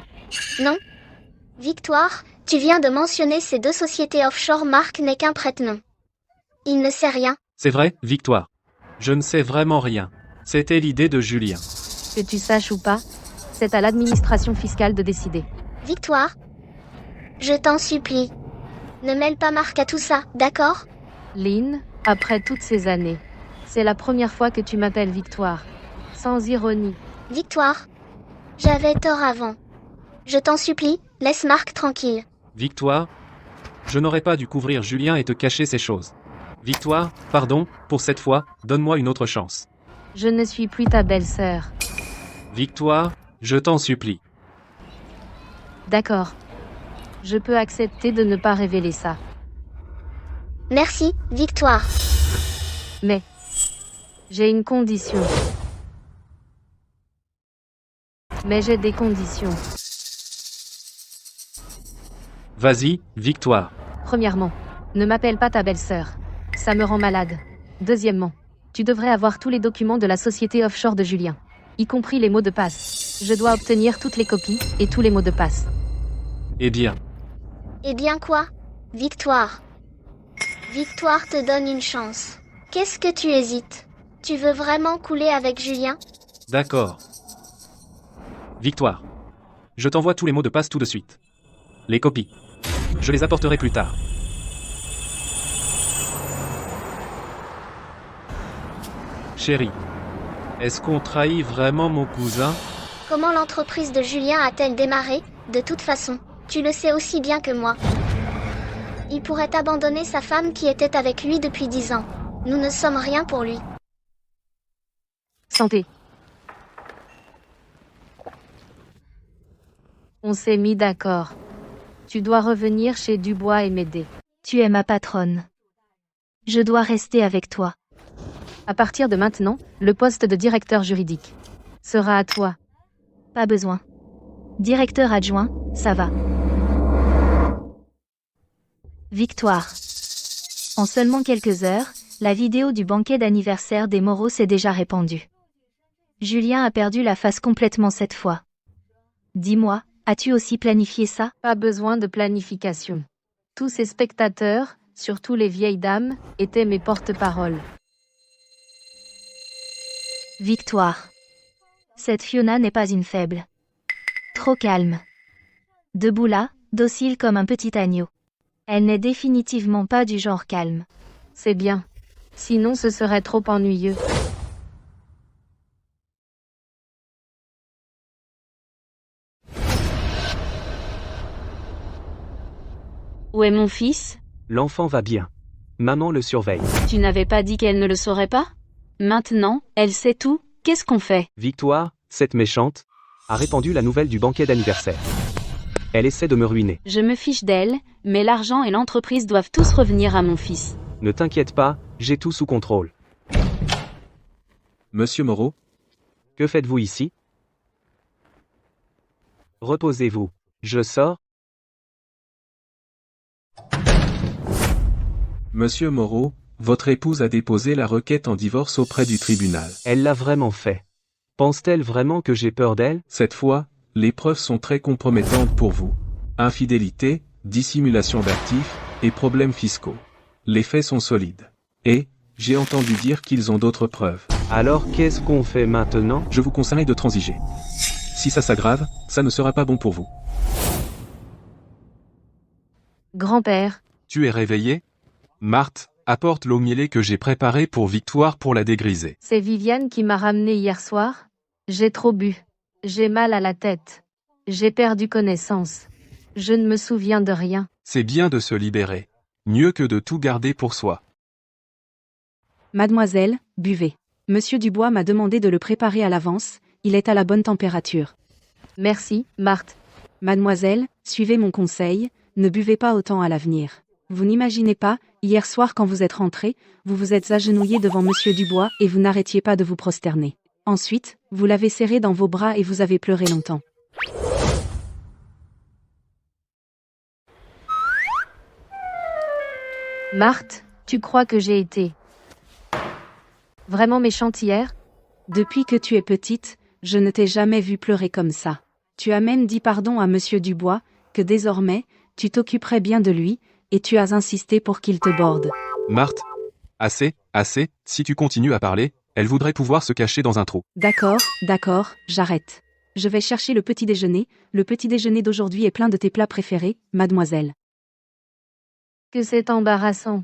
Non. Victoire, tu viens de mentionner ces 2 sociétés offshore. Marc n'est qu'un prête-nom. Il ne sait rien. C'est vrai, Victoire. Je ne sais vraiment rien. C'était l'idée de Julien. Que tu saches ou pas, c'est à l'administration fiscale de décider. Victoire, je t'en supplie. Ne mêle pas Marc à tout ça, d'accord? Lynn, après toutes ces années, c'est la première fois que tu m'appelles Victoire. Sans ironie. Victoire, j'avais tort avant. Je t'en supplie, laisse Marc tranquille. Victoire, je n'aurais pas dû couvrir Julien et te cacher ces choses. Victoire, pardon, pour cette fois, donne-moi une autre chance. Je ne suis plus ta belle-sœur. Victoire, je t'en supplie. D'accord. Je peux accepter de ne pas révéler ça. Merci, Victoire. Mais j'ai une condition. Mais j'ai des conditions. Vas-y, Victoire. Premièrement, ne m'appelle pas ta belle-sœur. Ça me rend malade. Deuxièmement, tu devrais avoir tous les documents de la société offshore de Julien, y compris les mots de passe. Je dois obtenir toutes les copies et tous les mots de passe. Eh bien, Eh bien quoi? Victoire. Victoire te donne une chance. Qu'est-ce que tu hésites? Tu veux vraiment couler avec Julien? D'accord. Victoire. Je t'envoie tous les mots de passe tout de suite. Les copies. Je les apporterai plus tard. Chérie. Est-ce qu'on trahit vraiment mon cousin? Comment l'entreprise de Julien a-t-elle démarré? De toute façon, tu le sais aussi bien que moi. Il pourrait abandonner sa femme qui était avec lui depuis 10 ans. Nous ne sommes rien pour lui. Santé. On s'est mis d'accord. Tu dois revenir chez Dubois et m'aider. Tu es ma patronne. Je dois rester avec toi. À partir de maintenant, le poste de directeur juridique sera à toi. Pas besoin. Directeur adjoint, ça va. Victoire. En seulement quelques heures, la vidéo du banquet d'anniversaire des Moreau s'est déjà répandue. Julien a perdu la face complètement cette fois. Dis-moi, as-tu aussi planifié ça? Pas besoin de planification. Tous ces spectateurs, surtout les vieilles dames, étaient mes porte-paroles. Victoire. Cette Fiona n'est pas une faible. Trop calme. Debout là, docile comme un petit agneau. Elle n'est définitivement pas du genre calme. C'est bien. Sinon ce serait trop ennuyeux. Où est mon fils? L'enfant va bien. Maman le surveille. Tu n'avais pas dit qu'elle ne le saurait pas? Maintenant, elle sait tout, qu'est-ce qu'on fait? Victoire, cette méchante, a répandu la nouvelle du banquet d'anniversaire. Elle essaie de me ruiner. Je me fiche d'elle, mais l'argent et l'entreprise doivent tous revenir à mon fils. Ne t'inquiète pas, j'ai tout sous contrôle. Monsieur Moreau? Que faites-vous ici? Reposez-vous. Je sors? Monsieur Moreau, votre épouse a déposé la requête en divorce auprès du tribunal. Elle l'a vraiment fait. Pense-t-elle vraiment que j'ai peur d'elle? Cette fois, les preuves sont très compromettantes pour vous. Infidélité, dissimulation d'actifs et problèmes fiscaux. Les faits sont solides. Et, j'ai entendu dire qu'ils ont d'autres preuves. Alors qu'est-ce qu'on fait maintenant? Je vous conseille de transiger. Si ça s'aggrave, ça ne sera pas bon pour vous. Grand-père, Tu es réveillé? Marthe, apporte l'eau mielée que j'ai préparée pour Victoire pour la dégriser. c'est Viviane qui m'a ramené hier soir. J'ai trop bu. J'ai mal à la tête. J'ai perdu connaissance. Je ne me souviens de rien. C'est bien de se libérer. Mieux que de tout garder pour soi. Mademoiselle, buvez. Monsieur Dubois m'a demandé de le préparer à l'avance, il est à la bonne température. Merci, Marthe. Mademoiselle, suivez mon conseil, ne buvez pas autant à l'avenir. Vous n'imaginez pas, hier soir quand vous êtes rentré, vous vous êtes agenouillé devant Monsieur Dubois et vous n'arrêtiez pas de vous prosterner. Ensuite, vous l'avez serré dans vos bras et vous avez pleuré longtemps. Marthe, tu crois que j'ai été vraiment méchante hier? Depuis que tu es petite, je ne t'ai jamais vu pleurer comme ça. Tu as même dit pardon à Monsieur Dubois, que désormais, tu t'occuperais bien de lui, et tu as insisté pour qu'il te borde. Marthe, assez, si tu continues à parler, elle voudrait pouvoir se cacher dans un trou. D'accord, j'arrête. Je vais chercher le petit déjeuner d'aujourd'hui est plein de tes plats préférés, mademoiselle. Que c'est embarrassant.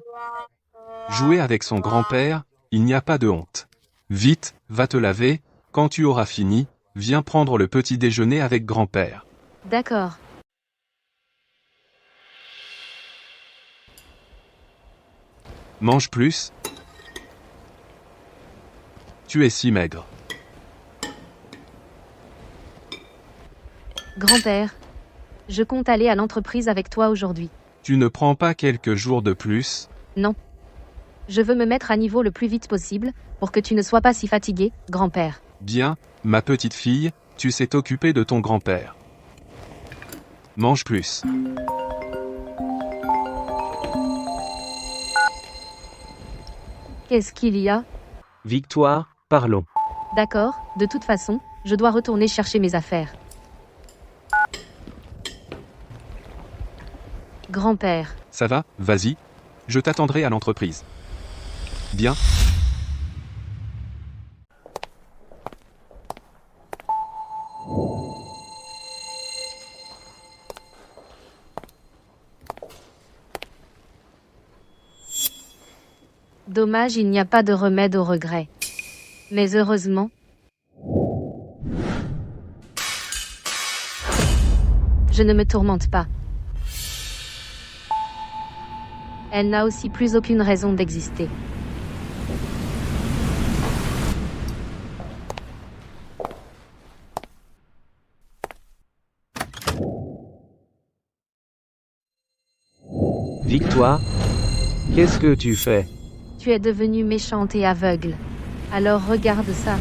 Jouer avec son grand-père, il n'y a pas de honte. Vite, va te laver, quand tu auras fini, viens prendre le petit déjeuner avec grand-père. D'accord. Mange plus. Tu es si maigre. Grand-père, je compte aller à l'entreprise avec toi aujourd'hui. Tu ne prends pas quelques jours de plus? Non. Je veux me mettre à niveau le plus vite possible, pour que tu ne sois pas si fatigué, grand-père. Bien, ma petite fille, tu sais t'occuper de ton grand-père. Mange plus. Qu'est-ce qu'il y a? Victoire, parlons. D'accord, de toute façon, je dois retourner chercher mes affaires. Grand-père. Ça va, vas-y. Je t'attendrai à l'entreprise. Bien. Dommage, il n'y a pas de remède au regret. Mais heureusement, je ne me tourmente pas. Elle n'a aussi plus aucune raison d'exister. Victoire, qu'est-ce que tu fais? Tu es devenue méchante et aveugle. Alors regarde ça.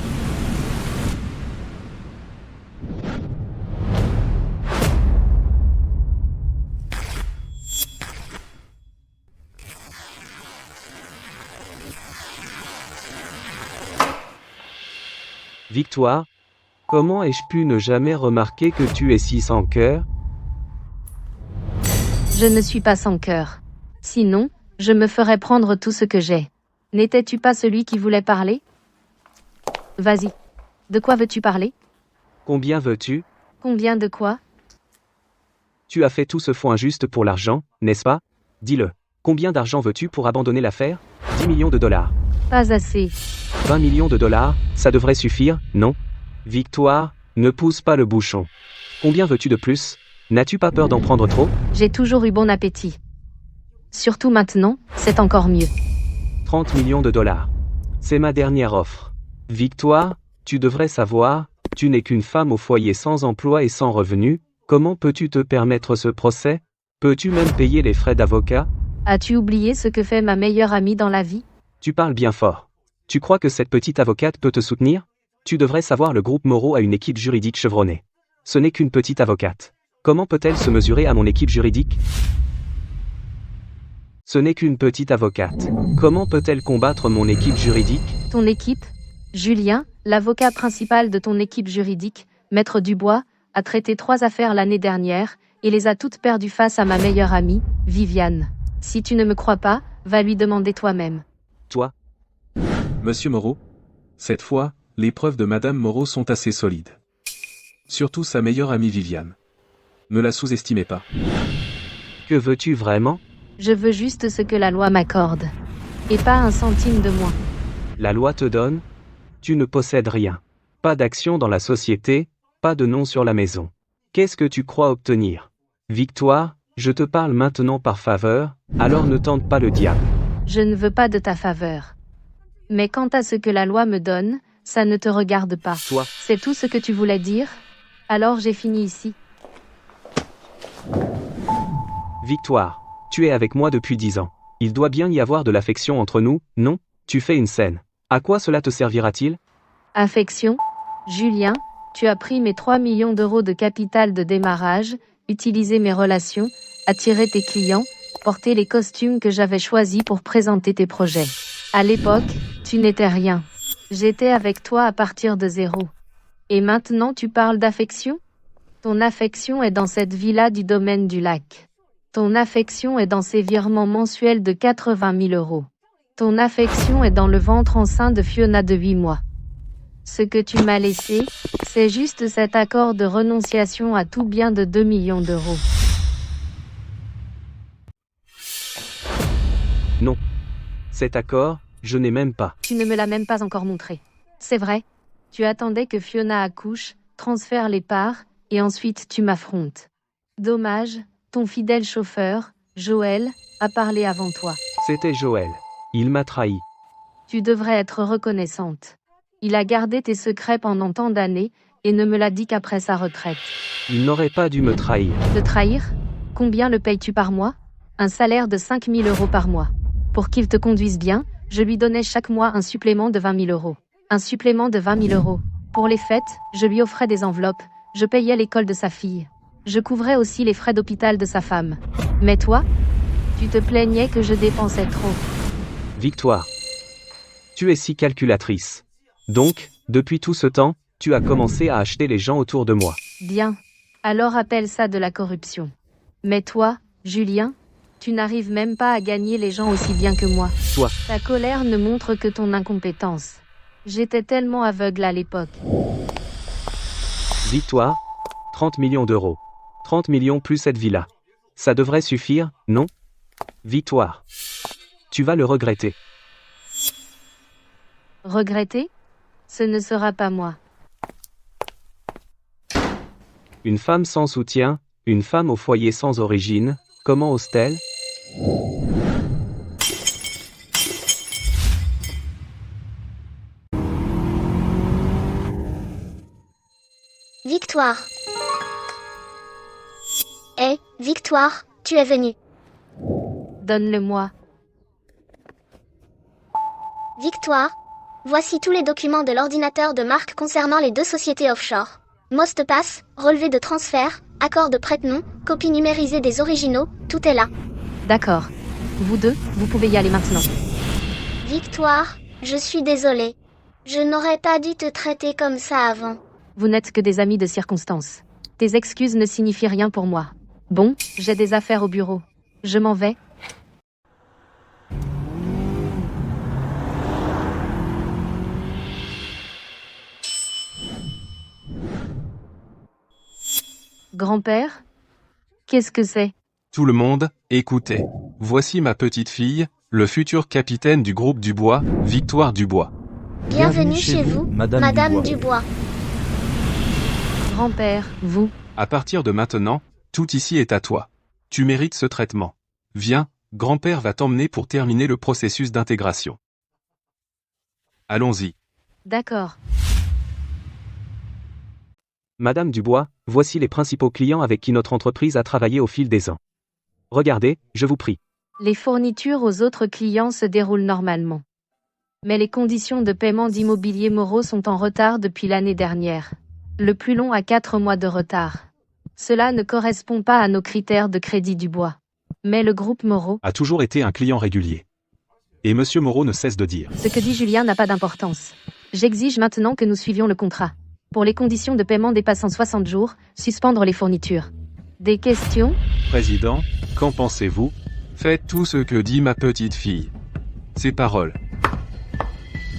Victoire, comment ai-je pu ne jamais remarquer que tu es si sans cœur? Je ne suis pas sans cœur. Sinon, je me ferais prendre tout ce que j'ai. N'étais-tu pas celui qui voulait parler? Vas-y. De quoi veux-tu parler? Combien veux-tu? Combien de quoi? Tu as fait tout ce foin juste pour l'argent, n'est-ce pas? Dis-le. Combien d'argent veux-tu pour abandonner l'affaire? 10 millions de dollars. Pas assez. 20 millions de dollars, ça devrait suffire, non? Victoire, ne pousse pas le bouchon. Combien veux-tu de plus? N'as-tu pas peur d'en prendre trop? J'ai toujours eu bon appétit. Surtout maintenant, c'est encore mieux. 30 millions de dollars. C'est ma dernière offre. Victoire, tu devrais savoir, tu n'es qu'une femme au foyer sans emploi et sans revenu, comment peux-tu te permettre ce procès? Peux-tu même payer les frais d'avocat? As-tu oublié ce que fait ma meilleure amie dans la vie? Tu parles bien fort. Tu crois que cette petite avocate peut te soutenir? Tu devrais savoir, le groupe Moreau a une équipe juridique chevronnée. Ce n'est qu'une petite avocate. Comment peut-elle se mesurer à mon équipe juridique? Ce n'est qu'une petite avocate. Comment peut-elle combattre mon équipe juridique? Ton équipe? Julien, l'avocat principal de ton équipe juridique, Maître Dubois, a traité 3 affaires l'année dernière, et les a toutes perdues face à ma meilleure amie, Viviane. Si tu ne me crois pas, va lui demander toi-même. Toi? Monsieur Moreau, cette fois, les preuves de Madame Moreau sont assez solides. Surtout sa meilleure amie Viviane. Ne la sous-estimez pas. Que veux-tu vraiment? Je veux juste ce que la loi m'accorde. Et pas un centime de moins. La loi te donne? Tu ne possèdes rien. Pas d'action dans la société, pas de nom sur la maison. Qu'est-ce que tu crois obtenir? Victoire, je te parle maintenant par faveur, alors ne tente pas le diable. Je ne veux pas de ta faveur. Mais quant à ce que la loi me donne, ça ne te regarde pas. Toi. C'est tout ce que tu voulais dire? Alors j'ai fini ici. Victoire, tu es avec moi depuis 10 ans. Il doit bien y avoir de l'affection entre nous, non? Tu fais une scène. À quoi cela te servira-t-il? Affection? Julien, tu as pris mes 3 millions d'euros de capital de démarrage, utilisé mes relations, attiré tes clients, porté les costumes que j'avais choisis pour présenter tes projets. À l'époque, tu n'étais rien. J'étais avec toi à partir de 0. Et maintenant tu parles d'affection? Ton affection est dans cette villa du domaine du lac. Ton affection est dans ces virements mensuels de 80 000 euros. Ton affection est dans le ventre enceint de Fiona de 8 mois. Ce que tu m'as laissé, c'est juste cet accord de renonciation à tout bien de 2 millions d'euros. Non. Cet accord, je n'ai même pas. Tu ne me l'as même pas encore montré. C'est vrai. Tu attendais que Fiona accouche, transfère les parts, et ensuite tu m'affrontes. Dommage, ton fidèle chauffeur, Joël, a parlé avant toi. C'était Joël. Il m'a trahi. Tu devrais être reconnaissante. Il a gardé tes secrets pendant tant d'années, et ne me l'a dit qu'après sa retraite. Il n'aurait pas dû me trahir. Te trahir? Combien le payes-tu par mois? Un salaire de 5 000 euros par mois. Pour qu'il te conduise bien, je lui donnais chaque mois un supplément de 20 000 euros. Un supplément de 20 000 euros. Pour les fêtes, je lui offrais des enveloppes, je payais l'école de sa fille. Je couvrais aussi les frais d'hôpital de sa femme. Mais toi? Tu te plaignais que je dépensais trop. Victoire. Tu es si calculatrice. Donc, depuis tout ce temps, tu as commencé à acheter les gens autour de moi. Bien. Alors appelle ça de la corruption. Mais toi, Julien, tu n'arrives même pas à gagner les gens aussi bien que moi. Toi. Ta colère ne montre que ton incompétence. J'étais tellement aveugle à l'époque. Victoire. 30 millions d'euros. 30 millions plus cette villa. Ça devrait suffire, non? Victoire. Tu vas le regretter. Regretter? Ce ne sera pas moi. Une femme sans soutien, une femme au foyer sans origine, comment ose-t-elle? Victoire. Hé, Victoire, tu es venue. Donne-le-moi. Victoire. Voici tous les documents de l'ordinateur de Marc concernant les 2 sociétés offshore. Mot de passe, relevé de transfert, accord de prête-nom, copie numérisée des originaux, tout est là. D'accord. Vous deux, vous pouvez y aller maintenant. Victoire, je suis désolée. Je n'aurais pas dû te traiter comme ça avant. Vous n'êtes que des amis de circonstance. Tes excuses ne signifient rien pour moi. Bon, j'ai des affaires au bureau. Je m'en vais. Grand-père? Qu'est-ce que c'est? Tout le monde, écoutez. Voici ma petite fille, le futur capitaine du groupe Dubois, Victoire Dubois. Bienvenue chez vous, Madame Dubois. Grand-père, vous? À partir de maintenant, tout ici est à toi. Tu mérites ce traitement. Viens, grand-père va t'emmener pour terminer le processus d'intégration. Allons-y. D'accord. Madame Dubois, voici les principaux clients avec qui notre entreprise a travaillé au fil des ans. Regardez, je vous prie. Les fournitures aux autres clients se déroulent normalement. Mais les conditions de paiement d'Immobilier Moreau sont en retard depuis l'année dernière. Le plus long à 4 mois de retard. Cela ne correspond pas à nos critères de crédit Dubois. Mais le groupe Moreau A toujours été un client régulier. Et Monsieur Moreau ne cesse de dire. Ce que dit Julien n'a pas d'importance. J'exige maintenant que nous suivions le contrat. Pour les conditions de paiement dépassant 60 jours, suspendre les fournitures. Des questions? Président, qu'en pensez-vous? Faites tout ce que dit ma petite fille. Ces paroles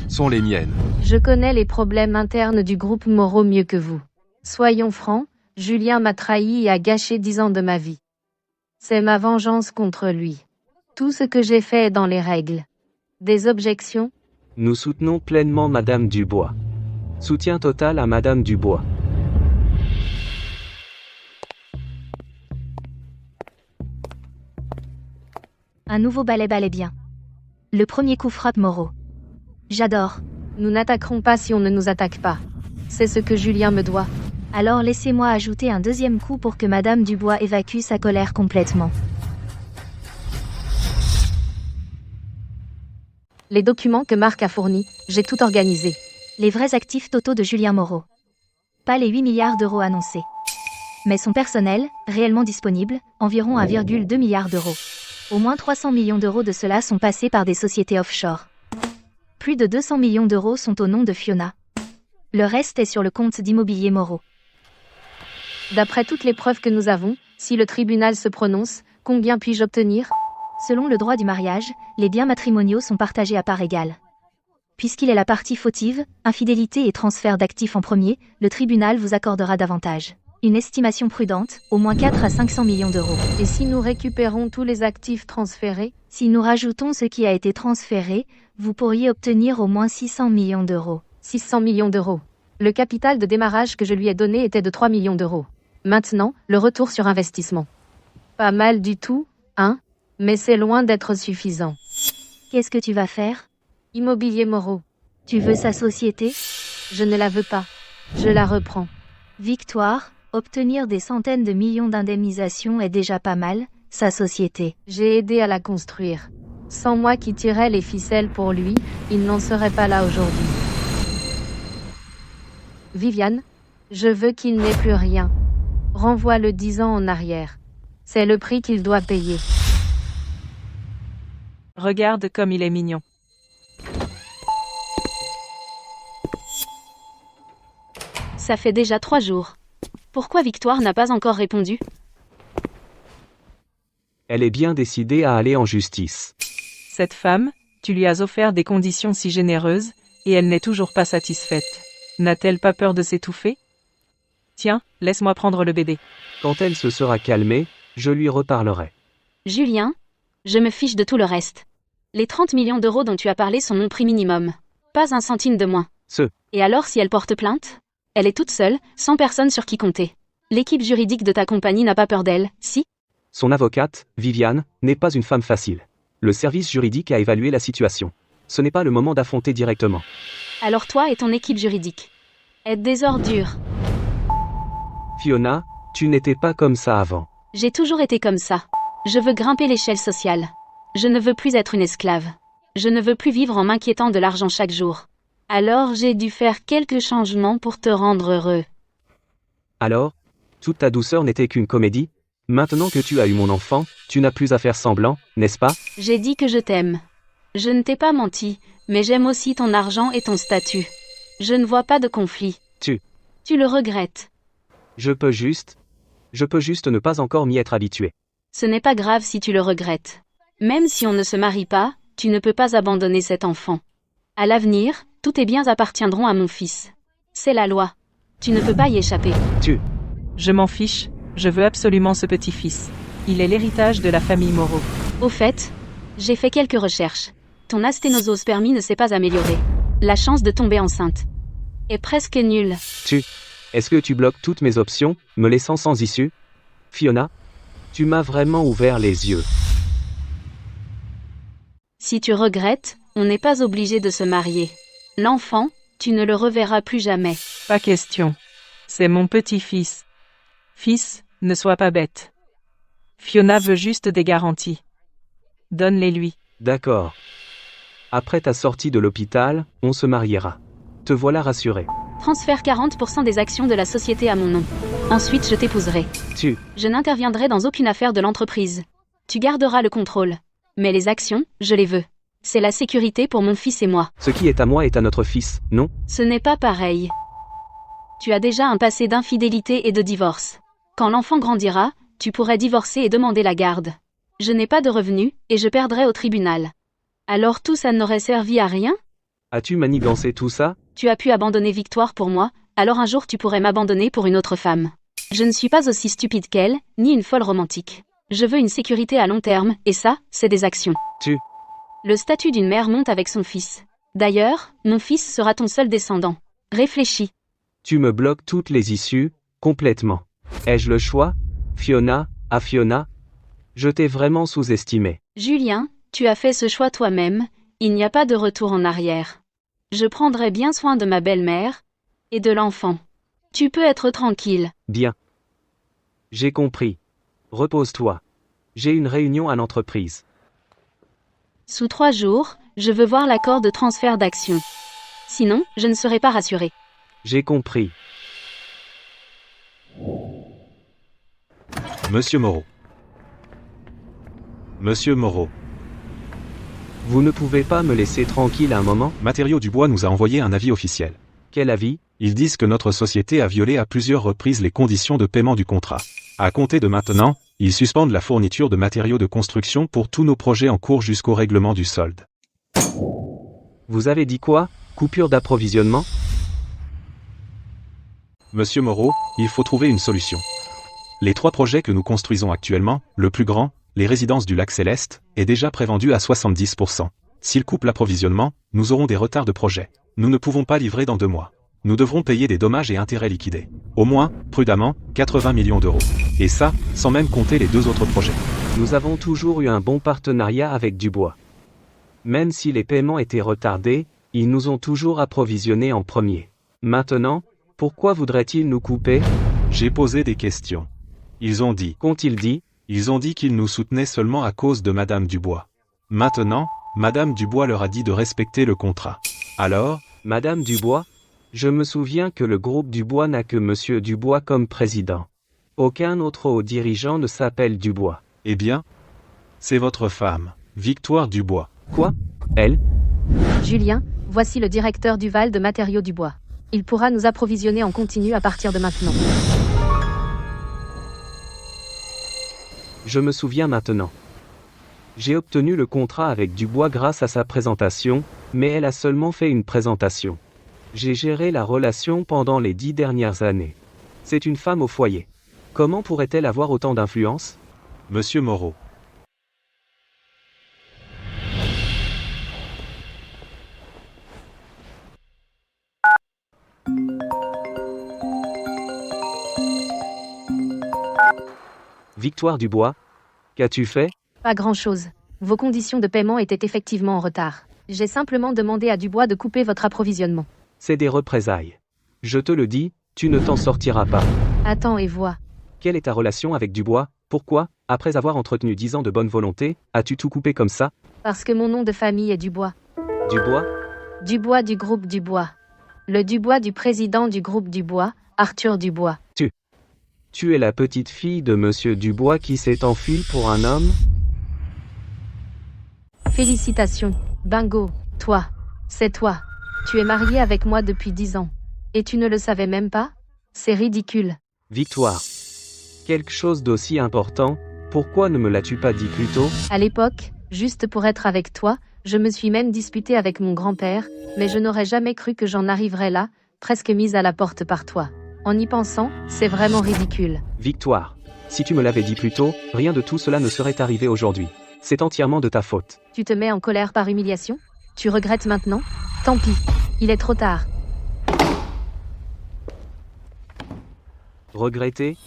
sont les miennes. Je connais les problèmes internes du groupe Moreau mieux que vous. Soyons francs, Julien m'a trahi et a gâché 10 ans de ma vie. C'est ma vengeance contre lui. Tout ce que j'ai fait est dans les règles. Des objections? Nous soutenons pleinement Madame Dubois. Soutien total à Madame Dubois. Un nouveau balai bien. Le premier coup frappe Moreau. J'adore. Nous n'attaquerons pas si on ne nous attaque pas. C'est ce que Julien me doit. Alors laissez-moi ajouter un deuxième coup pour que Madame Dubois évacue sa colère complètement. Les documents que Marc a fournis, j'ai tout organisé. Les vrais actifs totaux de Julien Moreau. Pas les 8 milliards d'euros annoncés. Mais son personnel, réellement disponible, environ 1,2 milliard d'euros. Au moins 300 millions d'euros de cela sont passés par des sociétés offshore. Plus de 200 millions d'euros sont au nom de Fiona. Le reste est sur le compte d'Immobilier Moreau. D'après toutes les preuves que nous avons, si le tribunal se prononce, combien puis-je obtenir? Selon le droit du mariage, les biens matrimoniaux sont partagés à part égale. Puisqu'il est la partie fautive, infidélité et transfert d'actifs en premier, le tribunal vous accordera davantage. Une estimation prudente, au moins 4 à 500 millions d'euros. Et si nous récupérons tous les actifs transférés? Si nous rajoutons ce qui a été transféré, vous pourriez obtenir au moins 600 millions d'euros. 600 millions d'euros. Le capital de démarrage que je lui ai donné était de 3 millions d'euros. Maintenant, le retour sur investissement. Pas mal du tout, hein? Mais c'est loin d'être suffisant. Qu'est-ce que tu vas faire? Immobilier Moreau. Tu veux sa société? Je ne la veux pas. Je la reprends. Victoire, obtenir des centaines de millions d'indemnisation est déjà pas mal, sa société. J'ai aidé à la construire. Sans moi qui tirais les ficelles pour lui, il n'en serait pas là aujourd'hui. Viviane, je veux qu'il n'ait plus rien. Renvoie-le 10 ans en arrière. C'est le prix qu'il doit payer. Regarde comme il est mignon. Ça fait déjà 3 jours. Pourquoi Victoire n'a pas encore répondu? Elle est bien décidée à aller en justice. Cette femme, tu lui as offert des conditions si généreuses, et elle n'est toujours pas satisfaite. N'a-t-elle pas peur de s'étouffer? Tiens, laisse-moi prendre le bébé. Quand elle se sera calmée, je lui reparlerai. Julien, je me fiche de tout le reste. Les 30 millions d'euros dont tu as parlé sont mon prix minimum. Pas un centime de moins. Et alors si elle porte plainte? Elle est toute seule, sans personne sur qui compter. L'équipe juridique de ta compagnie n'a pas peur d'elle, si? Son avocate, Viviane, n'est pas une femme facile. Le service juridique a évalué la situation. Ce n'est pas le moment d'affronter directement. Alors toi et ton équipe juridique. Êtes des ordures. Fiona, tu n'étais pas comme ça avant. J'ai toujours été comme ça. Je veux grimper l'échelle sociale. Je ne veux plus être une esclave. Je ne veux plus vivre en m'inquiétant de l'argent chaque jour. Alors j'ai dû faire quelques changements pour te rendre heureux. Alors, toute ta douceur n'était qu'une comédie? Maintenant que tu as eu mon enfant, tu n'as plus à faire semblant, n'est-ce pas? J'ai dit que je t'aime. Je ne t'ai pas menti, mais j'aime aussi ton argent et ton statut. Je ne vois pas de conflit. Tu le regrettes. Je peux juste ne pas encore m'y être habitué. Ce n'est pas grave si tu le regrettes. Même si on ne se marie pas, tu ne peux pas abandonner cet enfant. À l'avenir, tous tes biens appartiendront à mon fils. C'est la loi. Tu ne peux pas y échapper. Je m'en fiche, je veux absolument ce petit-fils. Il est l'héritage de la famille Moreau. Au fait, j'ai fait quelques recherches. Ton asténosospermie ne s'est pas améliorée. La chance de tomber enceinte est presque nulle. Est-ce que tu bloques toutes mes options, me laissant sans issue? Fiona, tu m'as vraiment ouvert les yeux. Si tu regrettes, on n'est pas obligé de se marier. L'enfant, tu ne le reverras plus jamais. Pas question. C'est mon petit-fils. Fils, ne sois pas bête. Fiona veut juste des garanties. Donne-les-lui. D'accord. Après ta sortie de l'hôpital, on se mariera. Te voilà rassuré. Transfère 40% des actions de la société à mon nom. Ensuite je t'épouserai. Je n'interviendrai dans aucune affaire de l'entreprise. Tu garderas le contrôle. Mais les actions, je les veux. C'est la sécurité pour mon fils et moi. Ce qui est à moi est à notre fils, non? Ce n'est pas pareil. Tu as déjà un passé d'infidélité et de divorce. Quand l'enfant grandira, tu pourrais divorcer et demander la garde. Je n'ai pas de revenus, et je perdrai au tribunal. Alors tout ça n'aurait servi à rien? As-tu manigancé tout ça? Tu as pu abandonner Victoire pour moi, alors un jour tu pourrais m'abandonner pour une autre femme. Je ne suis pas aussi stupide qu'elle, ni une folle romantique. Je veux une sécurité à long terme, et ça, c'est des actions. Le statut d'une mère monte avec son fils. D'ailleurs, mon fils sera ton seul descendant. Réfléchis. Tu me bloques toutes les issues, complètement. Ai-je le choix? Fiona, à Fiona? Je t'ai vraiment sous-estimé. Julien, tu as fait ce choix toi-même, il n'y a pas de retour en arrière. Je prendrai bien soin de ma belle-mère et de l'enfant. Tu peux être tranquille. Bien. J'ai compris. Repose-toi. J'ai une réunion à l'entreprise. Sous 3 jours, je veux voir l'accord de transfert d'actions. Sinon, je ne serai pas rassurée. J'ai compris. Monsieur Moreau. Monsieur Moreau. Vous ne pouvez pas me laisser tranquille un moment? Matériaux Dubois nous a envoyé un avis officiel. Quel avis? Ils disent que notre société a violé à plusieurs reprises les conditions de paiement du contrat. À compter de maintenant, ils suspendent la fourniture de matériaux de construction pour tous nos projets en cours jusqu'au règlement du solde. Vous avez dit quoi? Coupure d'approvisionnement? Monsieur Moreau, il faut trouver une solution. Les 3 projets que nous construisons actuellement, le plus grand, les résidences du Lac Céleste, est déjà prévendu à 70%. S'ils coupent l'approvisionnement, nous aurons des retards de projet. Nous ne pouvons pas livrer dans 2 mois. Nous devrons payer des dommages et intérêts liquidés. Au moins, prudemment, 80 millions d'euros. Et ça, sans même compter les 2 autres projets. Nous avons toujours eu un bon partenariat avec Dubois. Même si les paiements étaient retardés, ils nous ont toujours approvisionnés en premier. Maintenant, pourquoi voudraient-ils nous couper? J'ai posé des questions. Ils ont dit. Qu'ont-ils dit? Ils ont dit qu'ils nous soutenaient seulement à cause de Madame Dubois. Maintenant, Madame Dubois leur a dit de respecter le contrat. Alors? Madame Dubois? Je me souviens que le groupe Dubois n'a que Monsieur Dubois comme président. Aucun autre haut dirigeant ne s'appelle Dubois. Eh bien, c'est votre femme, Victoire Dubois. Quoi? Elle? Julien, voici le directeur Duval de Matériaux Dubois. Il pourra nous approvisionner en continu à partir de maintenant. Je me souviens maintenant. J'ai obtenu le contrat avec Dubois grâce à sa présentation, mais elle a seulement fait une présentation. J'ai géré la relation pendant les 10 dernières années. C'est une femme au foyer. Comment pourrait-elle avoir autant d'influence? Monsieur Moreau. Victoire Dubois, qu'as-tu fait? Pas grand-chose. Vos conditions de paiement étaient effectivement en retard. J'ai simplement demandé à Dubois de couper votre approvisionnement. C'est des représailles. Je te le dis, tu ne t'en sortiras pas. Attends et vois. Quelle est ta relation avec Dubois? Pourquoi, après avoir entretenu 10 ans de bonne volonté, as-tu tout coupé comme ça? Parce que mon nom de famille est Dubois. Dubois? Dubois du groupe Dubois. Le Dubois du président du groupe Dubois, Arthur Dubois. Tu es la petite fille de Monsieur Dubois qui s'est enfui pour un homme? Félicitations. Bingo. Toi. C'est toi. Tu es marié avec moi depuis 10 ans. Et tu ne le savais même pas? C'est ridicule. Victoire. Quelque chose d'aussi important, pourquoi ne me l'as-tu pas dit plus tôt? À l'époque, juste pour être avec toi, je me suis même disputée avec mon grand-père, mais je n'aurais jamais cru que j'en arriverais là, presque mise à la porte par toi. En y pensant, c'est vraiment ridicule. Victoire. Si tu me l'avais dit plus tôt, rien de tout cela ne serait arrivé aujourd'hui. C'est entièrement de ta faute. Tu te mets en colère par humiliation? Tu regrettes maintenant? Tant pis. Il est trop tard. Regretter?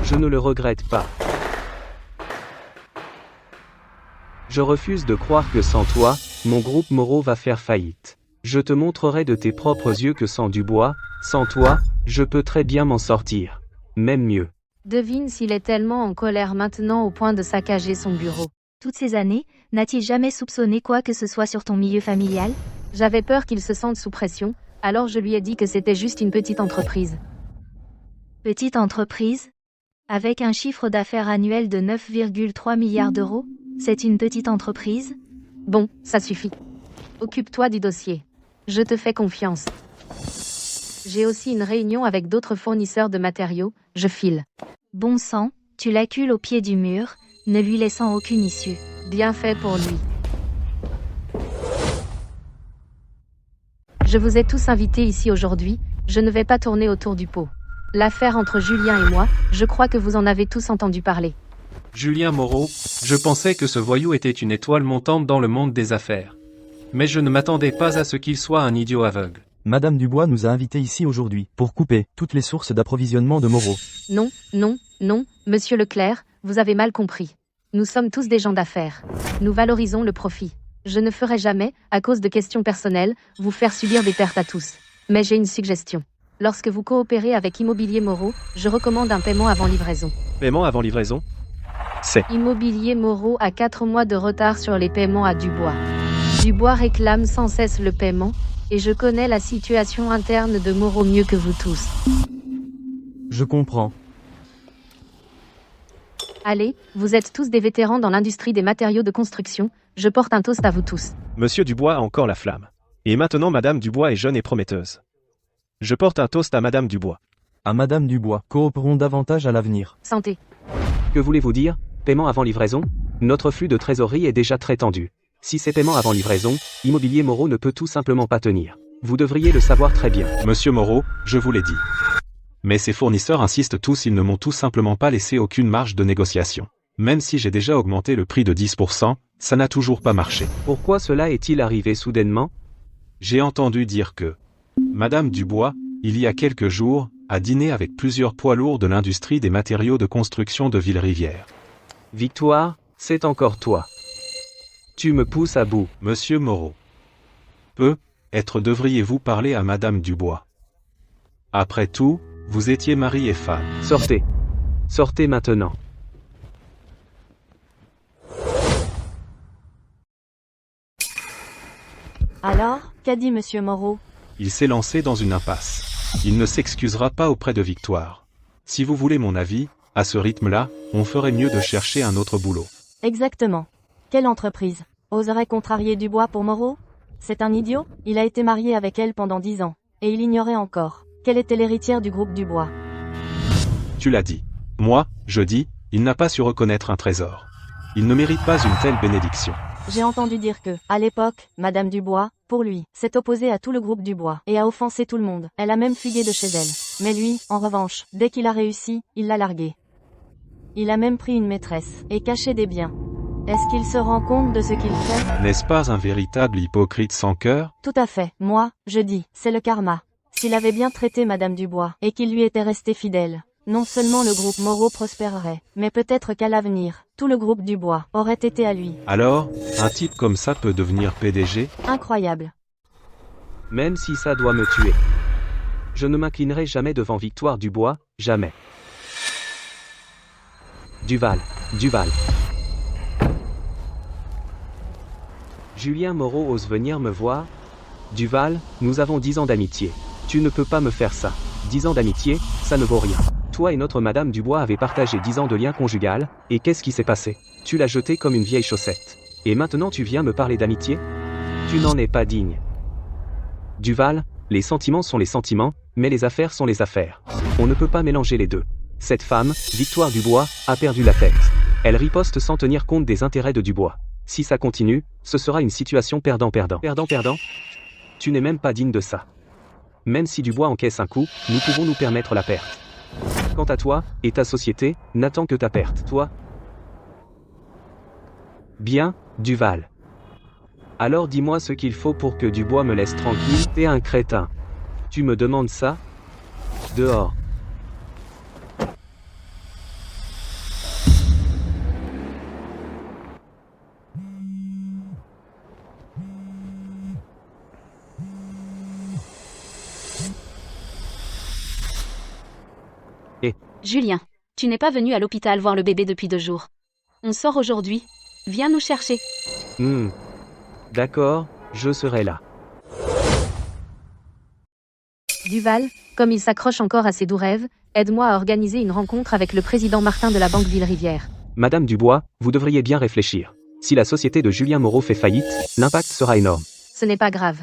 Je ne le regrette pas. Je refuse de croire que sans toi, mon groupe Moreau va faire faillite. Je te montrerai de tes propres yeux que sans Dubois, sans toi, je peux très bien m'en sortir. Même mieux. Devine s'il est tellement en colère maintenant au point de saccager son bureau. Toutes ces années, n'a-t-il jamais soupçonné quoi que ce soit sur ton milieu familial? J'avais peur qu'il se sente sous pression, alors je lui ai dit que c'était juste une petite entreprise. Petite entreprise? Avec un chiffre d'affaires annuel de 9,3 milliards d'euros? C'est une petite entreprise? Bon, ça suffit. Occupe-toi du dossier. Je te fais confiance. J'ai aussi une réunion avec d'autres fournisseurs de matériaux, je file. Bon sang, tu l'accules au pied du mur, ne lui laissant aucune issue. Bien fait pour lui. Je vous ai tous invités ici aujourd'hui, je ne vais pas tourner autour du pot. L'affaire entre Julien et moi, je crois que vous en avez tous entendu parler. Julien Moreau, je pensais que ce voyou était une étoile montante dans le monde des affaires. Mais je ne m'attendais pas à ce qu'il soit un idiot aveugle. Madame Dubois nous a invités ici aujourd'hui pour couper toutes les sources d'approvisionnement de Moreau. Non, non, non, monsieur Leclerc, vous avez mal compris. Nous sommes tous des gens d'affaires. Nous valorisons le profit. Je ne ferai jamais, à cause de questions personnelles, vous faire subir des pertes à tous. Mais j'ai une suggestion. Lorsque vous coopérez avec Immobilier Moreau, je recommande un paiement avant livraison. Paiement avant livraison? C'est. Immobilier Moreau a 4 mois de retard sur les paiements à Dubois. Dubois réclame sans cesse le paiement, et je connais la situation interne de Moreau mieux que vous tous. Je comprends. Allez, vous êtes tous des vétérans dans l'industrie des matériaux de construction, je porte un toast à vous tous. Monsieur Dubois a encore la flamme. Et maintenant Madame Dubois est jeune et prometteuse. Je porte un toast à Madame Dubois. À Madame Dubois, coopérons davantage à l'avenir. Santé. Que voulez-vous dire? Paiement avant livraison? Notre flux de trésorerie est déjà très tendu. Si c'est paiement avant livraison, Immobilier Moreau ne peut tout simplement pas tenir. Vous devriez le savoir très bien. Monsieur Moreau, je vous l'ai dit. Mais ces fournisseurs insistent tous, ils ne m'ont tout simplement pas laissé aucune marge de négociation. Même si j'ai déjà augmenté le prix de 10%, ça n'a toujours pas marché. Pourquoi cela est-il arrivé soudainement? J'ai entendu dire que Madame Dubois, il y a quelques jours, a dîné avec plusieurs poids lourds de l'industrie des matériaux de construction de Ville-Rivière. Victoire, c'est encore toi. Tu me pousses à bout. Monsieur Moreau. Peut-être devriez-vous parler à Madame Dubois. Après tout, vous étiez mari et femme. Sortez. Sortez maintenant. Alors, qu'a dit Monsieur Moreau? Il s'est lancé dans une impasse. Il ne s'excusera pas auprès de Victoire. Si vous voulez mon avis, à ce rythme-là, on ferait mieux de chercher un autre boulot. Exactement. Quelle entreprise oserait contrarier Dubois pour Moreau? C'est un idiot, il a été marié avec elle pendant 10 ans. Et il ignorait encore qu'elle était l'héritière du groupe Dubois. Tu l'as dit. Moi, je dis, il n'a pas su reconnaître un trésor. Il ne mérite pas une telle bénédiction. J'ai entendu dire que, à l'époque, Madame Dubois, pour lui, s'est opposée à tout le groupe Dubois et a offensé tout le monde. Elle a même fugué de chez elle. Mais lui, en revanche, dès qu'il a réussi, il l'a larguée. Il a même pris une maîtresse et caché des biens. Est-ce qu'il se rend compte de ce qu'il fait? N'est-ce pas un véritable hypocrite sans cœur? Tout à fait. Moi, je dis, c'est le karma. S'il avait bien traité Madame Dubois, et qu'il lui était resté fidèle, non seulement le groupe Moreau prospérerait, mais peut-être qu'à l'avenir, tout le groupe Dubois aurait été à lui. Alors, un type comme ça peut devenir PDG? Incroyable. Même si ça doit me tuer. Je ne m'inclinerai jamais devant Victoire Dubois, jamais. Duval. Julien Moreau ose venir me voir? Duval, nous avons 10 ans d'amitié. Tu ne peux pas me faire ça. 10 ans d'amitié, ça ne vaut rien. Toi et notre Madame Dubois avez partagé 10 ans de lien conjugal, et qu'est-ce qui s'est passé? Tu l'as jeté comme une vieille chaussette. Et maintenant tu viens me parler d'amitié? Tu n'en es pas digne. Duval, les sentiments sont les sentiments, mais les affaires sont les affaires. On ne peut pas mélanger les deux. Cette femme, Victoire Dubois, a perdu la tête. Elle riposte sans tenir compte des intérêts de Dubois. Si ça continue, ce sera une situation perdant-perdant. Perdant-perdant? Tu n'es même pas digne de ça. Même si Dubois encaisse un coup, nous pouvons nous permettre la perte. Quant à toi, et ta société, n'attend que ta perte. Toi? Bien, Duval. Alors dis-moi ce qu'il faut pour que Dubois me laisse tranquille. T'es un crétin. Tu me demandes ça? Dehors. Julien, tu n'es pas venu à l'hôpital voir le bébé depuis 2 jours. On sort aujourd'hui. Viens nous chercher. D'accord, je serai là. Duval, comme il s'accroche encore à ses doux rêves, aide-moi à organiser une rencontre avec le président Martin de la Banque Ville-Rivière. Madame Dubois, vous devriez bien réfléchir. Si la société de Julien Moreau fait faillite, l'impact sera énorme. Ce n'est pas grave.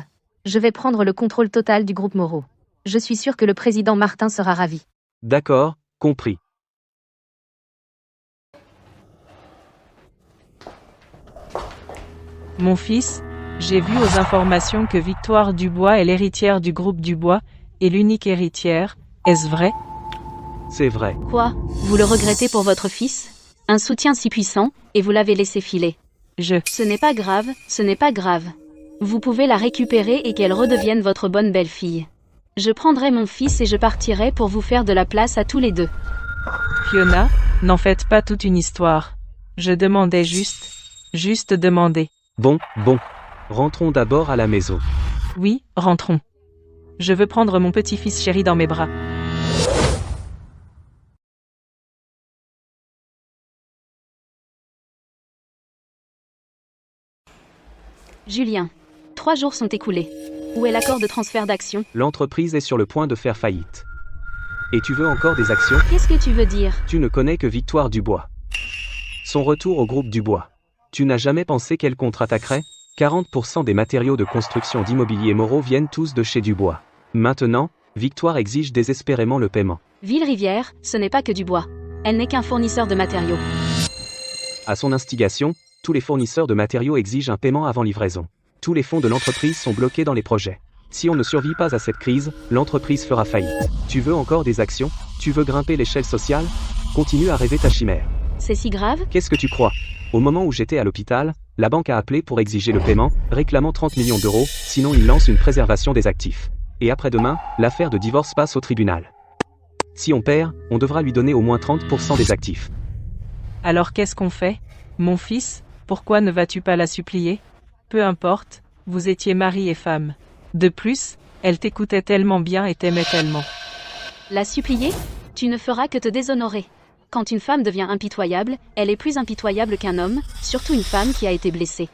Je vais prendre le contrôle total du groupe Moreau. Je suis sûr que le président Martin sera ravi. D'accord, compris. Mon fils, j'ai vu aux informations que Victoire Dubois est l'héritière du groupe Dubois, et l'unique héritière. Est-ce vrai? C'est vrai. Quoi? Vous le regrettez pour votre fils? Un soutien si puissant, et vous l'avez laissé filer. Ce n'est pas grave, ce n'est pas grave. Vous pouvez la récupérer et qu'elle redevienne votre bonne belle-fille. Je prendrai mon fils et je partirai pour vous faire de la place à tous les deux. Fiona, n'en faites pas toute une histoire. Je demandais juste demander. Bon. Rentrons d'abord à la maison. Oui, rentrons. Je veux prendre mon petit-fils chéri dans mes bras. Julien, 3 jours sont écoulés. Où est l'accord de transfert d'actions? L'entreprise est sur le point de faire faillite. Et tu veux encore des actions? Qu'est-ce que tu veux dire? Tu ne connais que Victoire Dubois. Son retour au groupe Dubois. Tu n'as jamais pensé qu'elle contre-attaquerait? 40% des matériaux de construction d'immobilier Moreau viennent tous de chez Dubois. Maintenant, Victoire exige désespérément le paiement. Ville-Rivière, ce n'est pas que Dubois. Elle n'est qu'un fournisseur de matériaux. À son instigation, tous les fournisseurs de matériaux exigent un paiement avant livraison. Tous les fonds de l'entreprise sont bloqués dans les projets. Si on ne survit pas à cette crise, l'entreprise fera faillite. Tu veux encore des actions? Tu veux grimper l'échelle sociale? Continue à rêver ta chimère. C'est si grave? Qu'est-ce que tu crois? Au moment où j'étais à l'hôpital, la banque a appelé pour exiger le paiement, réclamant 30 millions d'euros, sinon il lance une préservation des actifs. Et après-demain, l'affaire de divorce passe au tribunal. Si on perd, on devra lui donner au moins 30% des actifs. Alors qu'est-ce qu'on fait? Mon fils, pourquoi ne vas-tu pas la supplier? Peu importe, vous étiez mari et femme. De plus, elle t'écoutait tellement bien et t'aimait tellement. La supplier? Tu ne feras que te déshonorer. Quand une femme devient impitoyable, elle est plus impitoyable qu'un homme, surtout une femme qui a été blessée.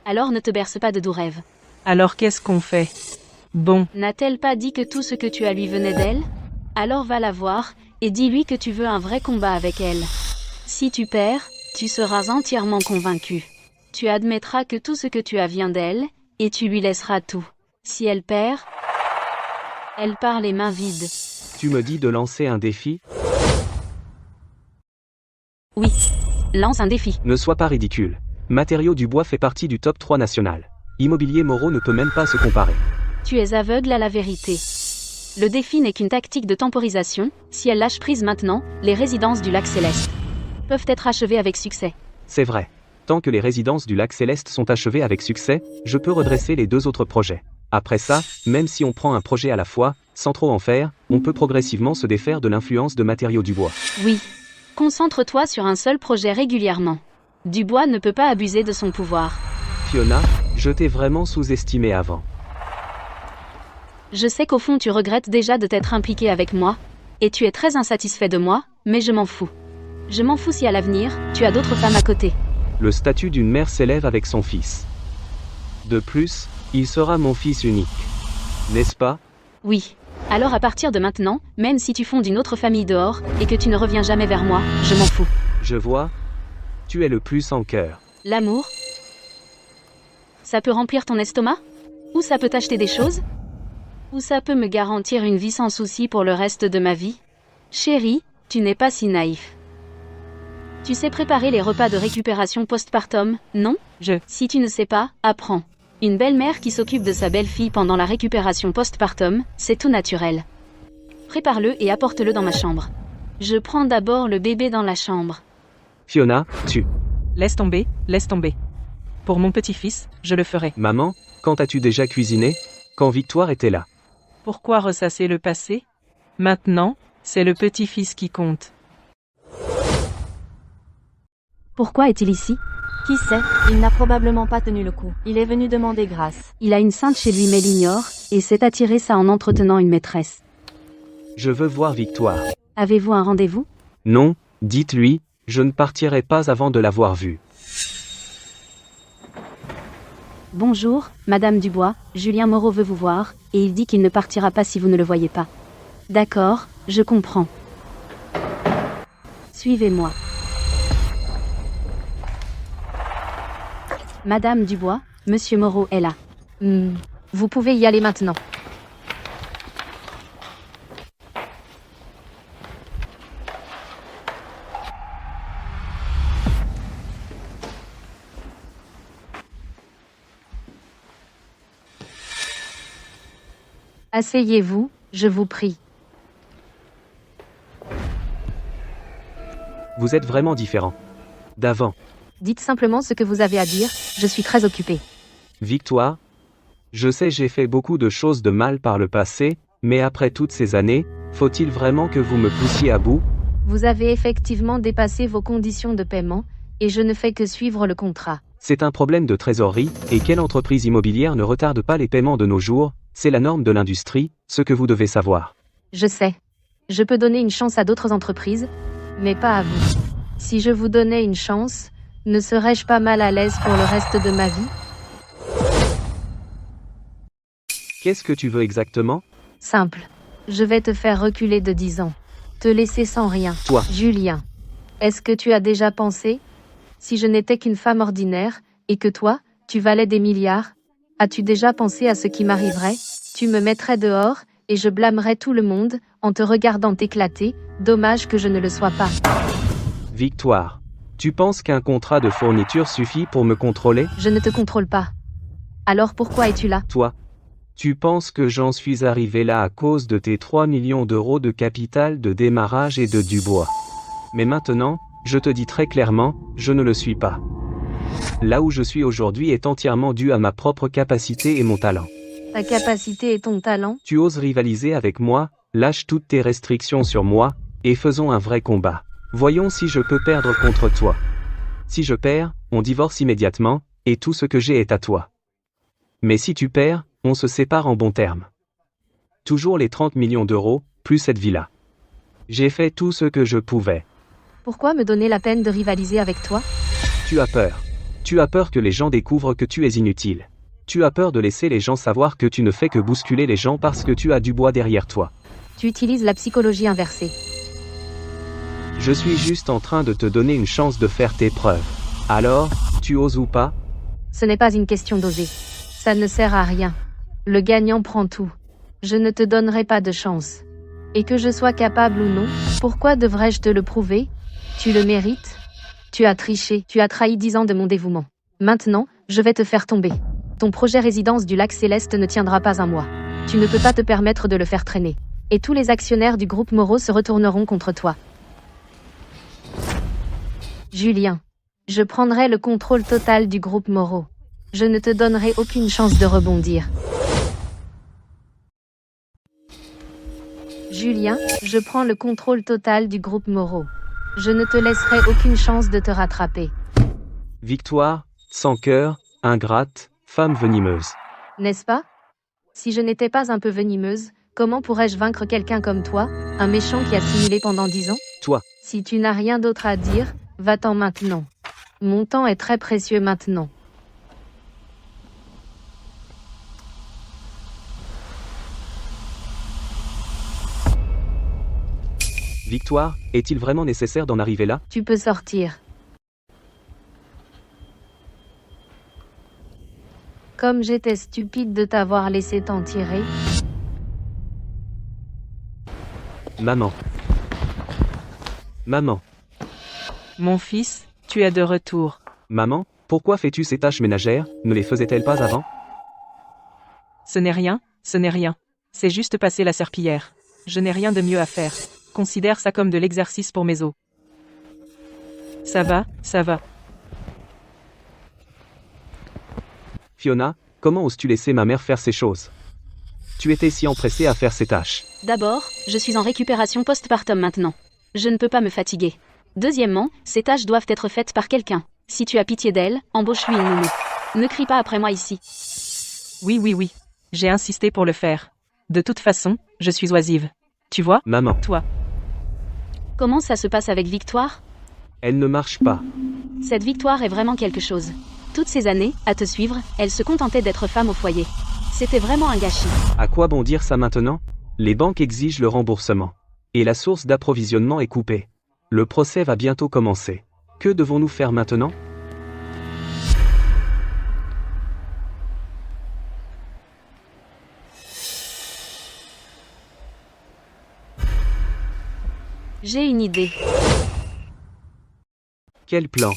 Alors ne te berce pas de doux rêves. Alors qu'est-ce qu'on fait? Bon. N'a-t-elle pas dit que tout ce que tu as lui venait d'elle? Alors va la voir, et dis-lui que tu veux un vrai combat avec elle. Si tu perds, tu seras entièrement convaincu. Tu admettras que tout ce que tu as vient d'elle, et tu lui laisseras tout. Si elle perd, elle part les mains vides. Tu me dis de lancer un défi? Oui. Lance un défi. Ne sois pas ridicule. Matériaux Dubois fait partie du top 3 national. Immobilier Moreau ne peut même pas se comparer. Tu es aveugle à la vérité. Le défi n'est qu'une tactique de temporisation. Si elle lâche prise maintenant, les résidences du lac Céleste peuvent être achevées avec succès. C'est vrai. Tant que les résidences du lac Céleste sont achevées avec succès, je peux redresser les 2 autres projets. Après ça, même si on prend un projet à la fois, sans trop en faire, on peut progressivement se défaire de l'influence de matériaux du bois. Oui. Concentre-toi sur un seul projet régulièrement. Dubois ne peut pas abuser de son pouvoir. Fiona, je t'ai vraiment sous-estimé avant. Je sais qu'au fond tu regrettes déjà de t'être impliqué avec moi, et tu es très insatisfait de moi, mais je m'en fous. Je m'en fous si à l'avenir, tu as d'autres femmes à côté. Le statut d'une mère s'élève avec son fils. De plus, il sera mon fils unique. N'est-ce pas? Oui. Alors à partir de maintenant, même si tu fondes une autre famille dehors, et que tu ne reviens jamais vers moi, je m'en fous. Je vois. Tu es le plus sans cœur. L'amour? Ça peut remplir ton estomac? Ou ça peut t'acheter des choses? Ou ça peut me garantir une vie sans souci pour le reste de ma vie? Chérie, tu n'es pas si naïf. Tu sais préparer les repas de récupération postpartum, non? Si tu ne sais pas, apprends. Une belle-mère qui s'occupe de sa belle-fille pendant la récupération postpartum, c'est tout naturel. Prépare-le et apporte-le dans ma chambre. Je prends d'abord le bébé dans la chambre. Fiona, tu... Laisse tomber, laisse tomber. Pour mon petit-fils, je le ferai. Maman, quand as-tu déjà cuisiné? Quand Victoire était là. Pourquoi ressasser le passé? Maintenant, c'est le petit-fils qui compte. Pourquoi est-il ici? Qui sait, il n'a probablement pas tenu le coup. Il est venu demander grâce. Il a une sainte chez lui mais l'ignore, et s'est attiré ça en entretenant une maîtresse. Je veux voir Victoire. Avez-vous un rendez-vous? Non, dites-lui, je ne partirai pas avant de l'avoir vue. Bonjour, Madame Dubois, Julien Moreau veut vous voir, et il dit qu'il ne partira pas si vous ne le voyez pas. D'accord, je comprends. Suivez-moi. Madame Dubois, Monsieur Moreau est là. Vous pouvez y aller maintenant. Asseyez-vous, je vous prie. Vous êtes vraiment différent. D'avant. Dites simplement ce que vous avez à dire, je suis très occupée. Victoire, je sais j'ai fait beaucoup de choses de mal par le passé, mais après toutes ces années, faut-il vraiment que vous me poussiez à bout? Vous avez effectivement dépassé vos conditions de paiement, et je ne fais que suivre le contrat. C'est un problème de trésorerie, et quelle entreprise immobilière ne retarde pas les paiements de nos jours? C'est la norme de l'industrie, ce que vous devez savoir. Je sais. Je peux donner une chance à d'autres entreprises, mais pas à vous. Si je vous donnais une chance, ne serais-je pas mal à l'aise pour le reste de ma vie? Qu'est-ce que tu veux exactement? Simple. Je vais te faire reculer de 10 ans. Te laisser sans rien. Toi. Julien. Est-ce que tu as déjà pensé? Si je n'étais qu'une femme ordinaire, et que toi, tu valais des milliards, as-tu déjà pensé à ce qui m'arriverait? Tu me mettrais dehors, et je blâmerais tout le monde, en te regardant t'éclater, dommage que je ne le sois pas. Victoire. Tu penses qu'un contrat de fourniture suffit pour me contrôler? Je ne te contrôle pas. Alors pourquoi es-tu là? Toi. Tu penses que j'en suis arrivé là à cause de tes 3 millions d'euros de capital de démarrage et de Dubois. Mais maintenant, je te dis très clairement, je ne le suis pas. Là où je suis aujourd'hui est entièrement dû à ma propre capacité et mon talent. Ta capacité et ton talent? Tu oses rivaliser avec moi, lâche toutes tes restrictions sur moi, et faisons un vrai combat. Voyons si je peux perdre contre toi. Si je perds, on divorce immédiatement, et tout ce que j'ai est à toi. Mais si tu perds, on se sépare en bons termes. Toujours les 30 millions d'euros, plus cette villa. J'ai fait tout ce que je pouvais. Pourquoi me donner la peine de rivaliser avec toi? Tu as peur. Tu as peur que les gens découvrent que tu es inutile. Tu as peur de laisser les gens savoir que tu ne fais que bousculer les gens parce que tu as Dubois derrière toi. Tu utilises la psychologie inversée. Je suis juste en train de te donner une chance de faire tes preuves. Alors, tu oses ou pas? Ce n'est pas une question d'oser. Ça ne sert à rien. Le gagnant prend tout. Je ne te donnerai pas de chance. Et que je sois capable ou non, pourquoi devrais-je te le prouver? Tu le mérites? Tu as triché, tu as trahi 10 ans de mon dévouement. Maintenant, je vais te faire tomber. Ton projet résidence du lac Céleste ne tiendra pas un mois. Tu ne peux pas te permettre de le faire traîner. Et tous les actionnaires du groupe Moreau se retourneront contre toi. Julien. Je prendrai le contrôle total du groupe Moreau. Je ne te donnerai aucune chance de rebondir. Julien, je prends le contrôle total du groupe Moreau. Je ne te laisserai aucune chance de te rattraper. Victoire, sans cœur, ingrate, femme venimeuse. N'est-ce pas? Si je n'étais pas un peu venimeuse, comment pourrais-je vaincre quelqu'un comme toi, un méchant qui a simulé pendant 10 ans? Toi. Si tu n'as rien d'autre à dire, va-t'en maintenant. Mon temps est très précieux maintenant. Victoire, est-il vraiment nécessaire d'en arriver là? Tu peux sortir. Comme j'étais stupide de t'avoir laissé t'en tirer. Maman. Maman. Mon fils, tu es de retour. Maman, pourquoi fais-tu ces tâches ménagères? Ne les faisait-elle pas avant? Ce n'est rien, ce n'est rien. C'est juste passer la serpillière. Je n'ai rien de mieux à faire. Considère ça comme de l'exercice pour mes os. Ça va, ça va. Fiona, comment oses-tu laisser ma mère faire ces choses? Tu étais si empressée à faire ces tâches. D'abord, je suis en récupération postpartum maintenant. Je ne peux pas me fatiguer. Deuxièmement, ces tâches doivent être faites par quelqu'un. Si tu as pitié d'elle, embauche-lui une nounou. Ne crie pas après moi ici. Oui, oui, oui. J'ai insisté pour le faire. De toute façon, je suis oisive. Tu vois? Maman. Toi. Comment ça se passe avec Victoire? Elle ne marche pas. Cette Victoire est vraiment quelque chose. Toutes ces années, à te suivre, elle se contentait d'être femme au foyer. C'était vraiment un gâchis. À quoi bon dire ça maintenant? Les banques exigent le remboursement. Et la source d'approvisionnement est coupée. Le procès va bientôt commencer. Que devons-nous faire maintenant? J'ai une idée. Quel plan?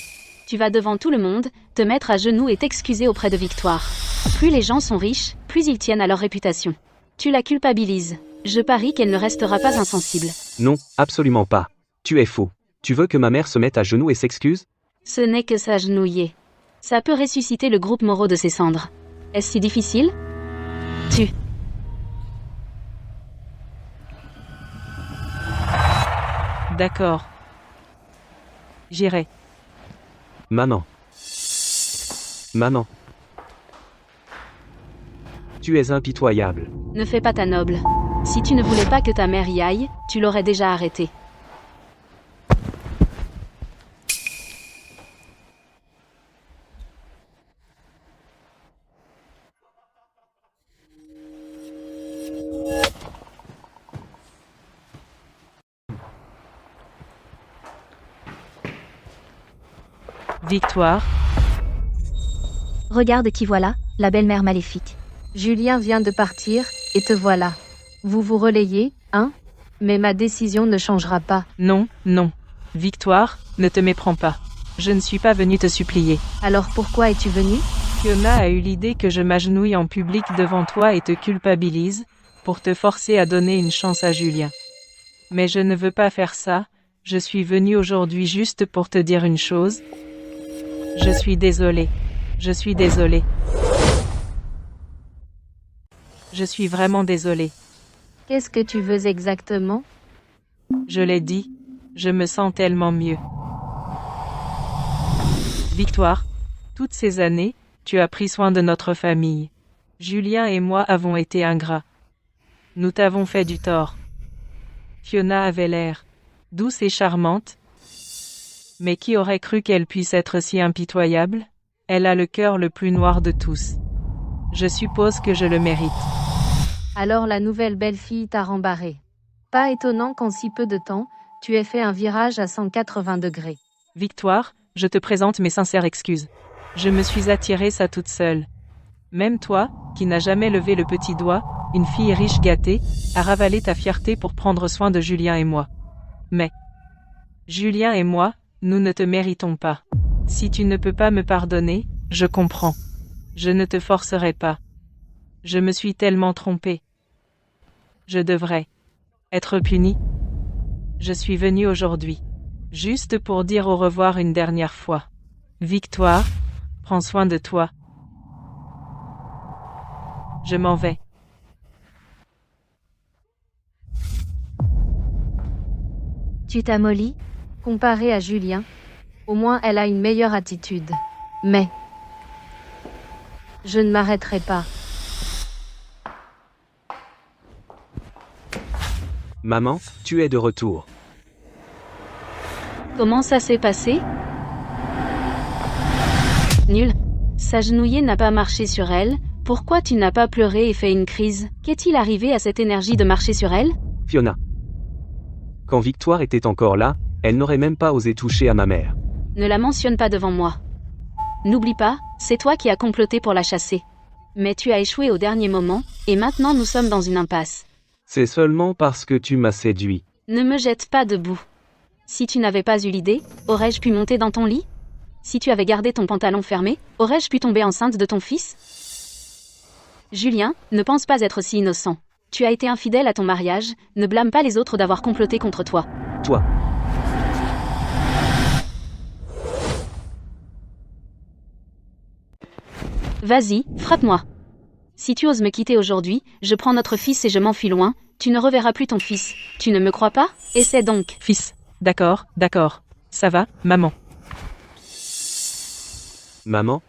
Tu vas devant tout le monde, te mettre à genoux et t'excuser auprès de Victoire. Plus les gens sont riches, plus ils tiennent à leur réputation. Tu la culpabilises. Je parie qu'elle ne restera pas insensible. Non, absolument pas. Tu es faux. Tu veux que ma mère se mette à genoux et s'excuse? Ce n'est que s'agenouiller. Ça peut ressusciter le groupe Moreau de ses cendres. Est-ce si difficile? D'accord. J'irai. Maman. Maman. Tu es impitoyable. Ne fais pas ta noble. Si tu ne voulais pas que ta mère y aille, tu l'aurais déjà arrêtée. Victoire. Regarde qui voilà, la belle-mère maléfique. Julien vient de partir, et te voilà. Vous vous relayez, hein? Mais ma décision ne changera pas. Non, non. Victoire, ne te méprends pas. Je ne suis pas venue te supplier. Alors pourquoi es-tu venue? Fiona a eu l'idée que je m'agenouille en public devant toi et te culpabilise, pour te forcer à donner une chance à Julien. Mais je ne veux pas faire ça, je suis venue aujourd'hui juste pour te dire une chose. Je suis désolée. Je suis désolée. Je suis vraiment désolée. Qu'est-ce que tu veux exactement? Je l'ai dit, je me sens tellement mieux. Victoire, toutes ces années, tu as pris soin de notre famille. Julien et moi avons été ingrats. Nous t'avons fait du tort. Fiona avait l'air douce et charmante. Mais qui aurait cru qu'elle puisse être si impitoyable? Elle a le cœur le plus noir de tous. Je suppose que je le mérite. Alors la nouvelle belle-fille t'a rembarré. Pas étonnant qu'en si peu de temps, tu aies fait un virage à 180 degrés. Victoire, je te présente mes sincères excuses. Je me suis attirée ça toute seule. Même toi, qui n'as jamais levé le petit doigt, une fille riche gâtée, a ravalé ta fierté pour prendre soin de Julien et moi. Mais Julien et moi, nous ne te méritons pas. Si tu ne peux pas me pardonner, je comprends. Je ne te forcerai pas. Je me suis tellement trompée. Je devrais être punie. Je suis venue aujourd'hui, juste pour dire au revoir une dernière fois. Victoire, prends soin de toi. Je m'en vais. Tu t'amollis? Comparée à Julien, au moins elle a une meilleure attitude. Mais je ne m'arrêterai pas. Maman, tu es de retour. Comment ça s'est passé? Nul. S'agenouiller n'a pas marché sur elle. Pourquoi tu n'as pas pleuré et fait une crise? Qu'est-il arrivé à cette énergie de marcher sur elle? Fiona. Quand Victoire était encore là, elle n'aurait même pas osé toucher à ma mère. Ne la mentionne pas devant moi. N'oublie pas, c'est toi qui as comploté pour la chasser. Mais tu as échoué au dernier moment, et maintenant nous sommes dans une impasse. C'est seulement parce que tu m'as séduit. Ne me jette pas debout. Si tu n'avais pas eu l'idée, aurais-je pu monter dans ton lit? Si tu avais gardé ton pantalon fermé, aurais-je pu tomber enceinte de ton fils? Julien, ne pense pas être si innocent. Tu as été infidèle à ton mariage, ne blâme pas les autres d'avoir comploté contre toi. Toi. Vas-y, frappe-moi. Si tu oses me quitter aujourd'hui, je prends notre fils et je m'enfuis loin, tu ne reverras plus ton fils. Tu ne me crois pas? Essaie donc. Fils. D'accord, d'accord. Ça va, maman. Maman?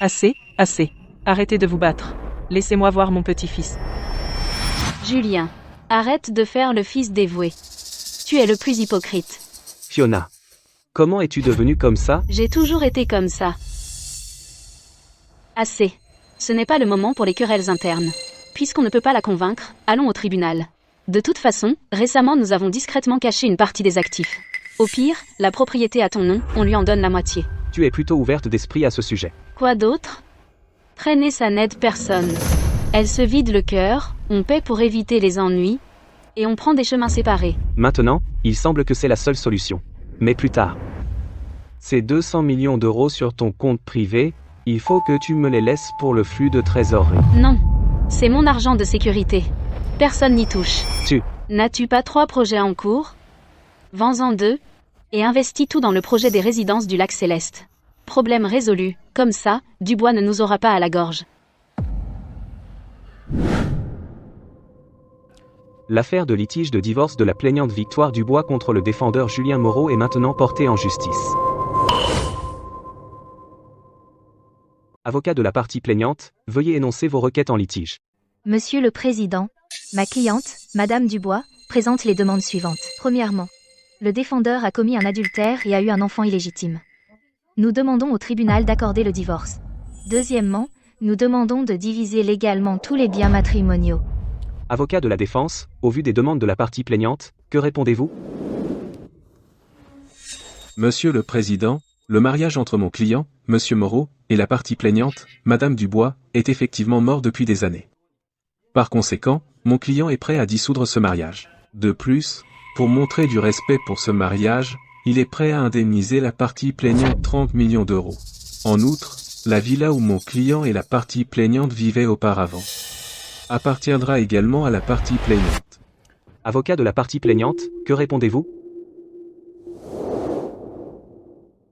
Assez, assez. Arrêtez de vous battre. Laissez-moi voir mon petit-fils. Julien, arrête de faire le fils dévoué. Tu es le plus hypocrite. Fiona. Comment es-tu devenue comme ça? J'ai toujours été comme ça. Assez. Ce n'est pas le moment pour les querelles internes. Puisqu'on ne peut pas la convaincre, allons au tribunal. De toute façon, récemment nous avons discrètement caché une partie des actifs. Au pire, la propriété à ton nom, on lui en donne la moitié. Tu es plutôt ouverte d'esprit à ce sujet. Quoi d'autre? Traîner ça n'aide personne. Elle se vide le cœur, on paie pour éviter les ennuis, et on prend des chemins séparés. Maintenant, il semble que c'est la seule solution. Mais plus tard. Ces 200 millions d'euros sur ton compte privé, il faut que tu me les laisses pour le flux de trésorerie. Non. C'est mon argent de sécurité. Personne n'y touche. N'as-tu pas 3 projets en cours? Vends-en 2, et investis tout dans le projet des résidences du lac Céleste. Problème résolu, comme ça, Dubois ne nous aura pas à la gorge. L'affaire de litige de divorce de la plaignante Victoire Dubois contre le défendeur Julien Moreau est maintenant portée en justice. Avocat de la partie plaignante, veuillez énoncer vos requêtes en litige. Monsieur le Président, ma cliente, Madame Dubois, présente les demandes suivantes. Premièrement, le défendeur a commis un adultère et a eu un enfant illégitime. Nous demandons au tribunal d'accorder le divorce. Deuxièmement, nous demandons de diviser légalement tous les biens matrimoniaux. Avocat de la défense, au vu des demandes de la partie plaignante, que répondez-vous? Monsieur le Président, le mariage entre mon client, Monsieur Moreau, et la partie plaignante, Madame Dubois, est effectivement mort depuis des années. Par conséquent, mon client est prêt à dissoudre ce mariage. De plus, pour montrer du respect pour ce mariage, il est prêt à indemniser la partie plaignante 30 millions d'euros. En outre, la villa où mon client et la partie plaignante vivaient auparavant appartiendra également à la partie plaignante. Avocat de la partie plaignante, que répondez-vous?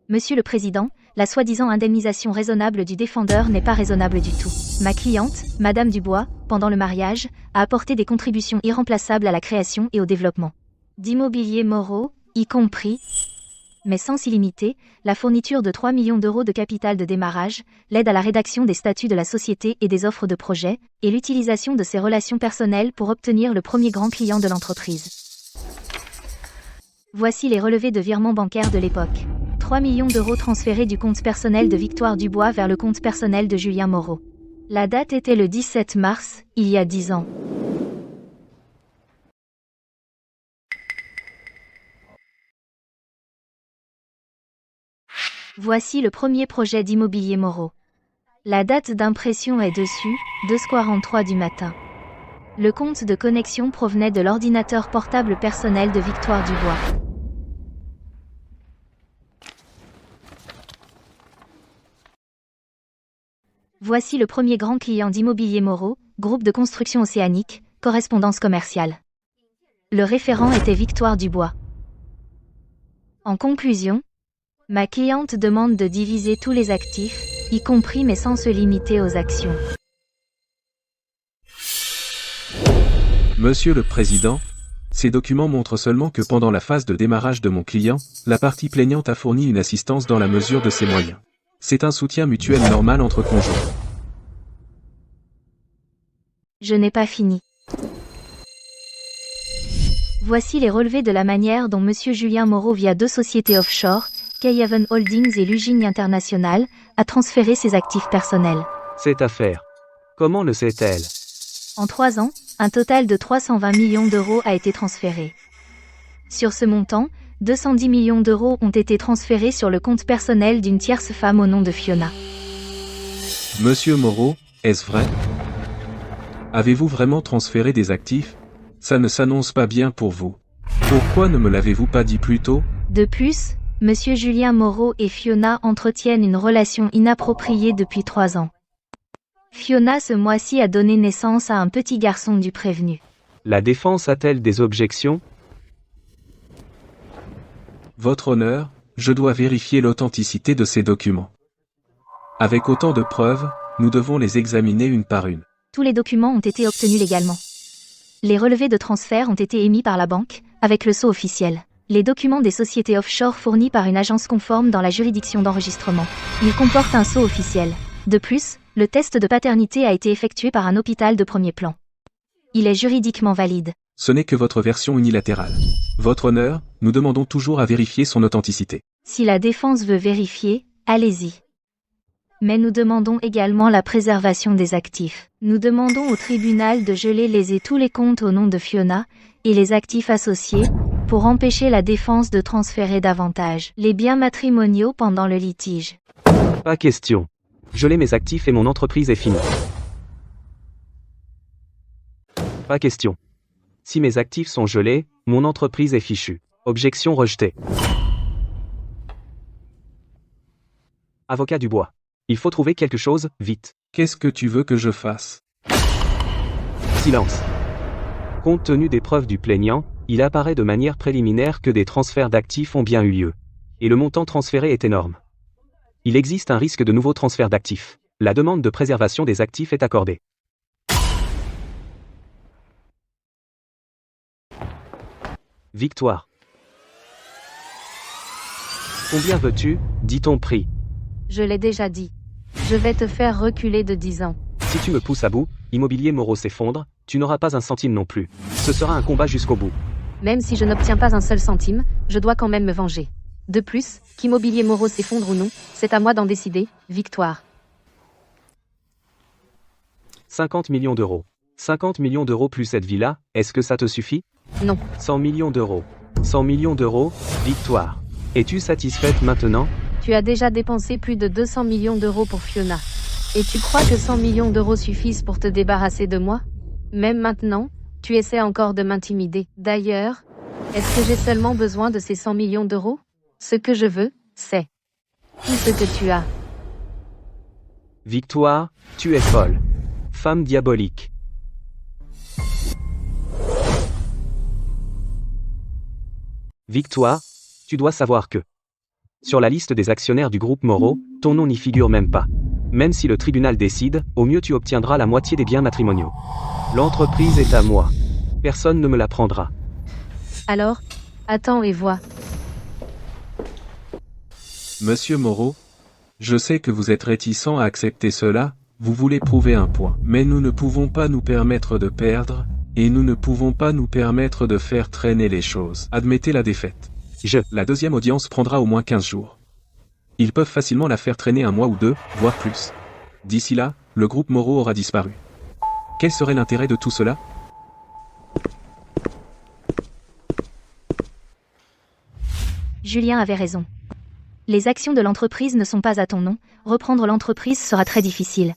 Monsieur le Président, la soi-disant indemnisation raisonnable du défendeur n'est pas raisonnable du tout. Ma cliente, Madame Dubois, pendant le mariage, a apporté des contributions irremplaçables à la création et au développement d'immobilier Moreau, y compris, mais sans illimité, la fourniture de 3 millions d'euros de capital de démarrage, l'aide à la rédaction des statuts de la société et des offres de projet, et l'utilisation de ses relations personnelles pour obtenir le premier grand client de l'entreprise. Voici les relevés de virements bancaires de l'époque. 3 millions d'euros transférés du compte personnel de Victoire Dubois vers le compte personnel de Julien Moreau. La date était le 17 mars, il y a 10 ans. Voici le premier projet d'immobilier Moreau. La date d'impression est dessus, 2h43 du matin. Le compte de connexion provenait de l'ordinateur portable personnel de Victoire Dubois. Voici le premier grand client d'immobilier Moreau, groupe de construction océanique, correspondance commerciale. Le référent était Victoire Dubois. En conclusion, Ma cliente demande de diviser tous les actifs, y compris mais sans se limiter aux actions. Monsieur le Président, ces documents montrent seulement que pendant la phase de démarrage de mon client, la partie plaignante a fourni une assistance dans la mesure de ses moyens. C'est un soutien mutuel normal entre conjoints. Je n'ai pas fini. Voici les relevés de la manière dont Monsieur Julien Moreau via 2 sociétés offshore, Kayhaven Holdings et Luging International, a transféré ses actifs personnels. Cette affaire. Comment le sait-elle? En 3 ans, un total de 320 millions d'euros a été transféré. Sur ce montant, 210 millions d'euros ont été transférés sur le compte personnel d'une tierce femme au nom de Fiona. Monsieur Moreau, est-ce vrai? Avez-vous vraiment transféré des actifs? Ça ne s'annonce pas bien pour vous. Pourquoi ne me l'avez-vous pas dit plus tôt? De plus, Monsieur Julien Moreau et Fiona entretiennent une relation inappropriée depuis 3 ans. Fiona ce mois-ci a donné naissance à un petit garçon du prévenu. La défense a-t-elle des objections? Votre honneur, je dois vérifier l'authenticité de ces documents. Avec autant de preuves, nous devons les examiner une par une. Tous les documents ont été obtenus légalement. Les relevés de transfert ont été émis par la banque, avec le sceau officiel. Les documents des sociétés offshore fournis par une agence conforme dans la juridiction d'enregistrement. Ils comportent un sceau officiel. De plus, le test de paternité a été effectué par un hôpital de premier plan. Il est juridiquement valide. Ce n'est que votre version unilatérale. Votre honneur, nous demandons toujours à vérifier son authenticité. Si la défense veut vérifier, allez-y. Mais nous demandons également la préservation des actifs. Nous demandons au tribunal de geler les et tous les comptes au nom de Fiona, et les actifs associés, pour empêcher la défense de transférer davantage les biens matrimoniaux pendant le litige. Pas question. Geler mes actifs et mon entreprise est finie. Pas question. Si mes actifs sont gelés, mon entreprise est fichue. Objection rejetée. Avocat Dubois. Il faut trouver quelque chose, vite. Qu'est-ce que tu veux que je fasse? Silence. Compte tenu des preuves du plaignant, il apparaît de manière préliminaire que des transferts d'actifs ont bien eu lieu. Et le montant transféré est énorme. Il existe un risque de nouveau transfert d'actifs. La demande de préservation des actifs est accordée. Victoire. Combien veux-tu, dit ton prix? Je l'ai déjà dit. Je vais te faire reculer de 10 ans. Si tu me pousses à bout, Immobilier Moreau s'effondre, tu n'auras pas un centime non plus. Ce sera un combat jusqu'au bout. Même si je n'obtiens pas un seul centime, je dois quand même me venger. De plus, qu'Immobilier Moreau s'effondre ou non, c'est à moi d'en décider. Victoire. 50 millions d'euros. 50 millions d'euros plus cette villa, est-ce que ça te suffit? Non. 100 millions d'euros. 100 millions d'euros, victoire. Es-tu satisfaite maintenant? Tu as déjà dépensé plus de 200 millions d'euros pour Fiona. Et tu crois que 100 millions d'euros suffisent pour te débarrasser de moi? Même maintenant, tu essaies encore de m'intimider. D'ailleurs, est-ce que j'ai seulement besoin de ces 100 millions d'euros? Ce que je veux, c'est tout ce que tu as. Victoire, tu es folle. Femme diabolique. Victoire, tu dois savoir que sur la liste des actionnaires du groupe Moreau, ton nom n'y figure même pas. Même si le tribunal décide, au mieux tu obtiendras la moitié des biens matrimoniaux. L'entreprise est à moi. Personne ne me la prendra. Alors, attends et vois. Monsieur Moreau, je sais que vous êtes réticent à accepter cela, vous voulez prouver un point. Mais nous ne pouvons pas nous permettre de perdre, et nous ne pouvons pas nous permettre de faire traîner les choses. Admettez la défaite. La deuxième audience prendra au moins 15 jours. Ils peuvent facilement la faire traîner 1 mois ou 2, voire plus. D'ici là, le groupe Moreau aura disparu. Quel serait l'intérêt de tout cela? Julien avait raison. Les actions de l'entreprise ne sont pas à ton nom, reprendre l'entreprise sera très difficile.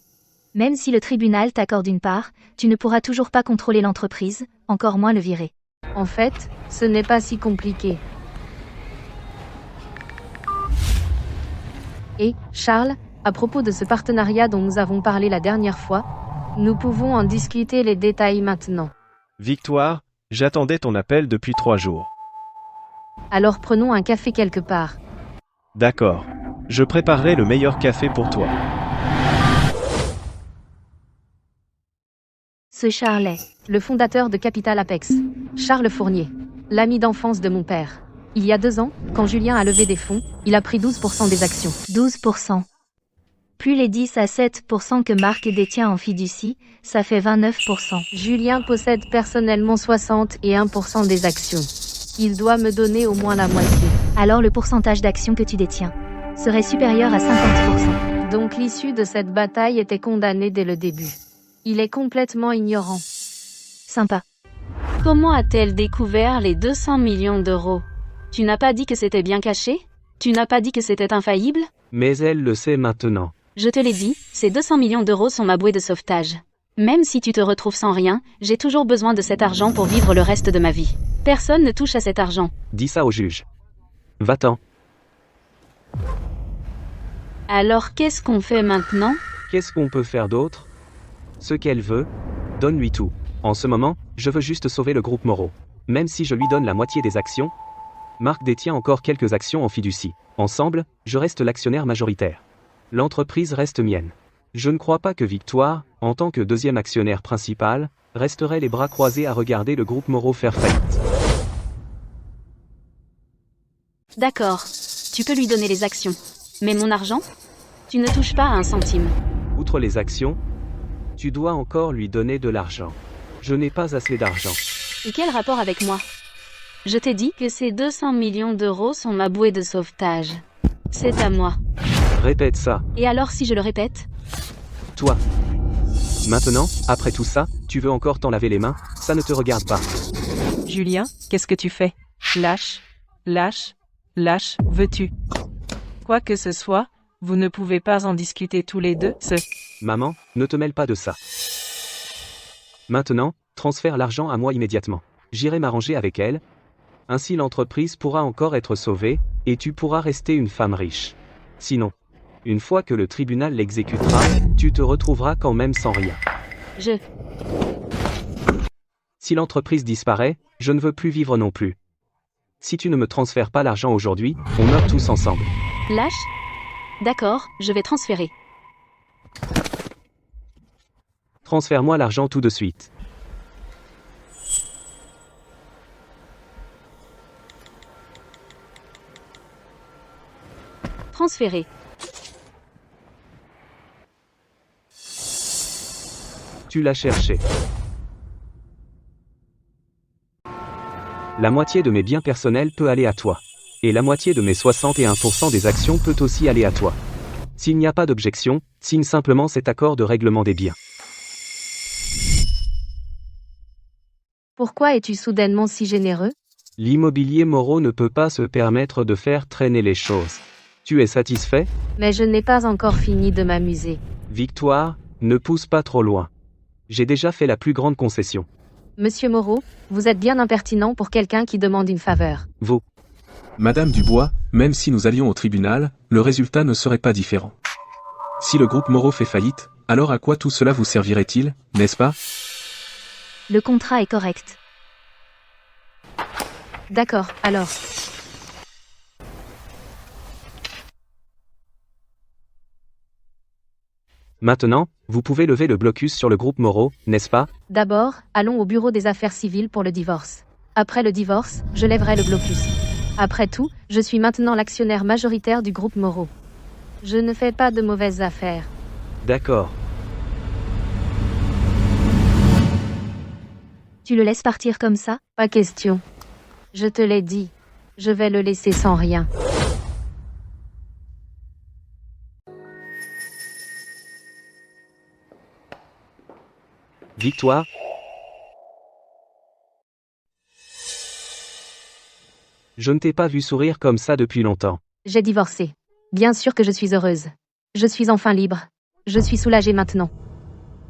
Même si le tribunal t'accorde une part, tu ne pourras toujours pas contrôler l'entreprise, encore moins le virer. En fait, ce n'est pas si compliqué. Et, Charles, à propos de ce partenariat dont nous avons parlé la dernière fois, nous pouvons en discuter les détails maintenant. Victoire, j'attendais ton appel depuis 3 jours. Alors prenons un café quelque part. D'accord. Je préparerai le meilleur café pour toi. Ce Charlet. Le fondateur de Capital Apex. Charles Fournier. L'ami d'enfance de mon père. Il y a 2 ans, quand Julien a levé des fonds, il a pris 12% des actions. 12%. Plus les 10 à 7% que Marc détient en fiducie, ça fait 29%. Julien possède personnellement 61% des actions. Il doit me donner au moins la moitié. Alors le pourcentage d'actions que tu détiens serait supérieur à 50%. Donc l'issue de cette bataille était condamnée dès le début. Il est complètement ignorant. Sympa. Comment a-t-elle découvert les 200 millions d'euros? Tu n'as pas dit que c'était bien caché? Tu n'as pas dit que c'était infaillible? Mais elle le sait maintenant. Je te l'ai dit, ces 200 millions d'euros sont ma bouée de sauvetage. Même si tu te retrouves sans rien, j'ai toujours besoin de cet argent pour vivre le reste de ma vie. Personne ne touche à cet argent. Dis ça au juge. Va-t'en. Alors qu'est-ce qu'on fait maintenant? Qu'est-ce qu'on peut faire d'autre? Ce qu'elle veut, donne-lui tout. En ce moment, je veux juste sauver le groupe Moreau. Même si je lui donne la moitié des actions, Marc détient encore quelques actions en fiducie. Ensemble, je reste l'actionnaire majoritaire. L'entreprise reste mienne. Je ne crois pas que Victoire, en tant que deuxième actionnaire principal, resterait les bras croisés à regarder le groupe Moreau faire faillite. D'accord. Tu peux lui donner les actions. Mais mon argent? Tu ne touches pas à un centime. Outre les actions, tu dois encore lui donner de l'argent. Je n'ai pas assez d'argent. Et quel rapport avec moi? Je t'ai dit que ces 200 millions d'euros sont ma bouée de sauvetage. C'est à moi. Répète ça. Et alors si je le répète? Toi. Maintenant, après tout ça, tu veux encore t'en laver les mains? Ça ne te regarde pas. Julien, qu'est-ce que tu fais? Lâche, lâche, lâche, veux-tu? Quoi que ce soit, vous ne pouvez pas en discuter tous les deux, Maman, ne te mêle pas de ça. Maintenant, transfère l'argent à moi immédiatement. J'irai m'arranger avec elle. Ainsi l'entreprise pourra encore être sauvée, et tu pourras rester une femme riche. Sinon, une fois que le tribunal l'exécutera, tu te retrouveras quand même sans rien. Si l'entreprise disparaît, je ne veux plus vivre non plus. Si tu ne me transfères pas l'argent aujourd'hui, on meurt tous ensemble. Lâche? D'accord, je vais transférer. Transfère-moi l'argent tout de suite. Transférer. Tu l'as cherché. La moitié de mes biens personnels peut aller à toi. Et la moitié de mes 61% des actions peut aussi aller à toi. S'il n'y a pas d'objection, signe simplement cet accord de règlement des biens. Pourquoi es-tu soudainement si généreux? L'immobilier Moreau ne peut pas se permettre de faire traîner les choses. Tu es satisfait? Mais je n'ai pas encore fini de m'amuser. Victoire, ne pousse pas trop loin. J'ai déjà fait la plus grande concession. Monsieur Moreau, vous êtes bien impertinent pour quelqu'un qui demande une faveur. Vous. Madame Dubois, même si nous allions au tribunal, le résultat ne serait pas différent. Si le groupe Moreau fait faillite, alors à quoi tout cela vous servirait-il, n'est-ce pas? Le contrat est correct. D'accord, alors. Maintenant, vous pouvez lever le blocus sur le groupe Moreau, n'est-ce pas? D'abord, allons au bureau des affaires civiles pour le divorce. Après le divorce, je lèverai le blocus. Après tout, je suis maintenant l'actionnaire majoritaire du groupe Moreau. Je ne fais pas de mauvaises affaires. D'accord. Tu le laisses partir comme ça? Pas question. Je te l'ai dit. Je vais le laisser sans rien. Victoire. Je ne t'ai pas vu sourire comme ça depuis longtemps. J'ai divorcé. Bien sûr que je suis heureuse. Je suis enfin libre. Je suis soulagée maintenant.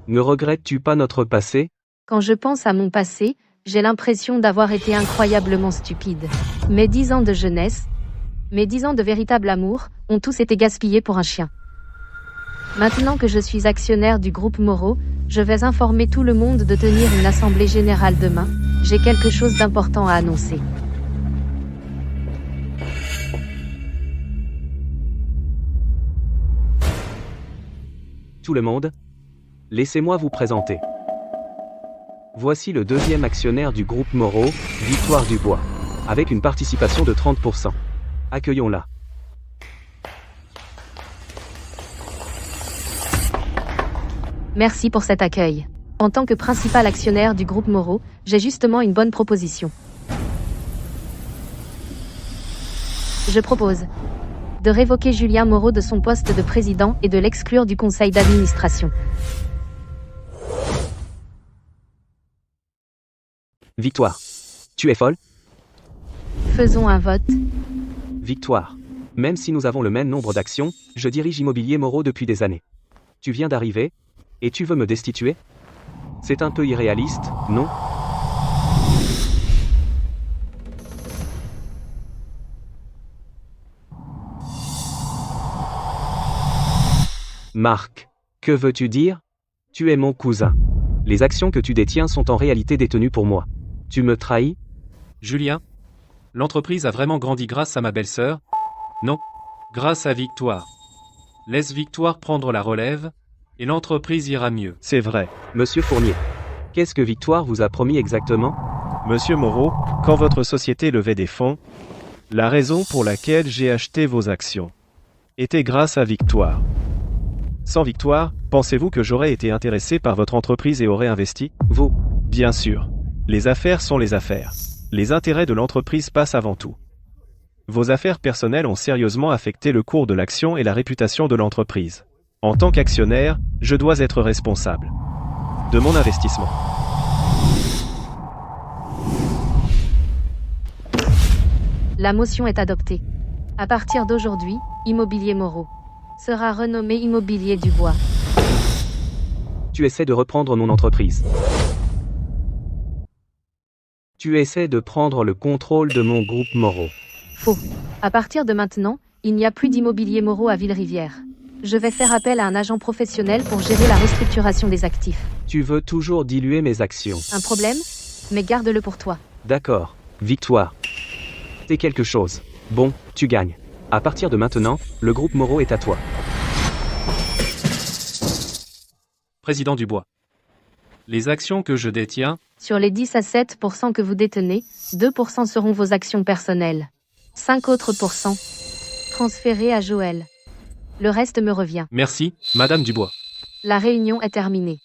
Ne regrettes-tu pas notre passé? Quand je pense à mon passé, j'ai l'impression d'avoir été incroyablement stupide. Mes 10 ans de jeunesse, mes 10 ans de véritable amour, ont tous été gaspillés pour un chien. Maintenant que je suis actionnaire du groupe Moreau, je vais informer tout le monde de tenir une assemblée générale demain. J'ai quelque chose d'important à annoncer. tout le monde. Laissez-moi vous présenter. Voici le deuxième actionnaire du groupe Moreau, Victoire Dubois, avec une participation de 30%. Accueillons-la. Merci pour cet accueil. En tant que principal actionnaire du groupe Moreau, j'ai justement une bonne proposition. Je propose de révoquer Julien Moreau de son poste de président et de l'exclure du conseil d'administration. Victoire. Tu es folle? Faisons un vote. Victoire. Même si nous avons le même nombre d'actions, je dirige Immobilier Moreau depuis des années. Tu viens d'arriver, et tu veux me destituer? C'est un peu irréaliste, non? Marc, que veux-tu dire? Tu es mon cousin. Les actions que tu détiens sont en réalité détenues pour moi. Tu me trahis? Julien, l'entreprise a vraiment grandi grâce à ma belle-sœur? Non, grâce à Victoire. Laisse Victoire prendre la relève, et l'entreprise ira mieux. C'est vrai. Monsieur Fournier, qu'est-ce que Victoire vous a promis exactement? Monsieur Moreau, quand votre société levait des fonds, la raison pour laquelle j'ai acheté vos actions était grâce à Victoire. Sans Victoire, pensez-vous que j'aurais été intéressé par votre entreprise et aurais investi? Vous? Bien sûr. Les affaires sont les affaires. Les intérêts de l'entreprise passent avant tout. Vos affaires personnelles ont sérieusement affecté le cours de l'action et la réputation de l'entreprise. En tant qu'actionnaire, je dois être responsable de mon investissement. La motion est adoptée. À partir d'aujourd'hui, Immobilier Moreau sera renommé Immobilier Dubois. Tu essaies de reprendre mon entreprise. Tu essaies de prendre le contrôle de mon groupe Moreau. Faux. À partir de maintenant, il n'y a plus d'Immobilier Moreau à Ville-Rivière. Je vais faire appel à un agent professionnel pour gérer la restructuration des actifs. Tu veux toujours diluer mes actions. Un problème? Mais garde-le pour toi. D'accord. Victoire. C'est quelque chose. Bon, tu gagnes. À partir de maintenant, le groupe Moreau est à toi. Président Dubois. Les actions que je détiens, Sur les 10 à 7% que vous détenez, 2% seront vos actions personnelles. 5 autres pourcents transférés à Joël. Le reste me revient. merci, Madame Dubois. La réunion est terminée.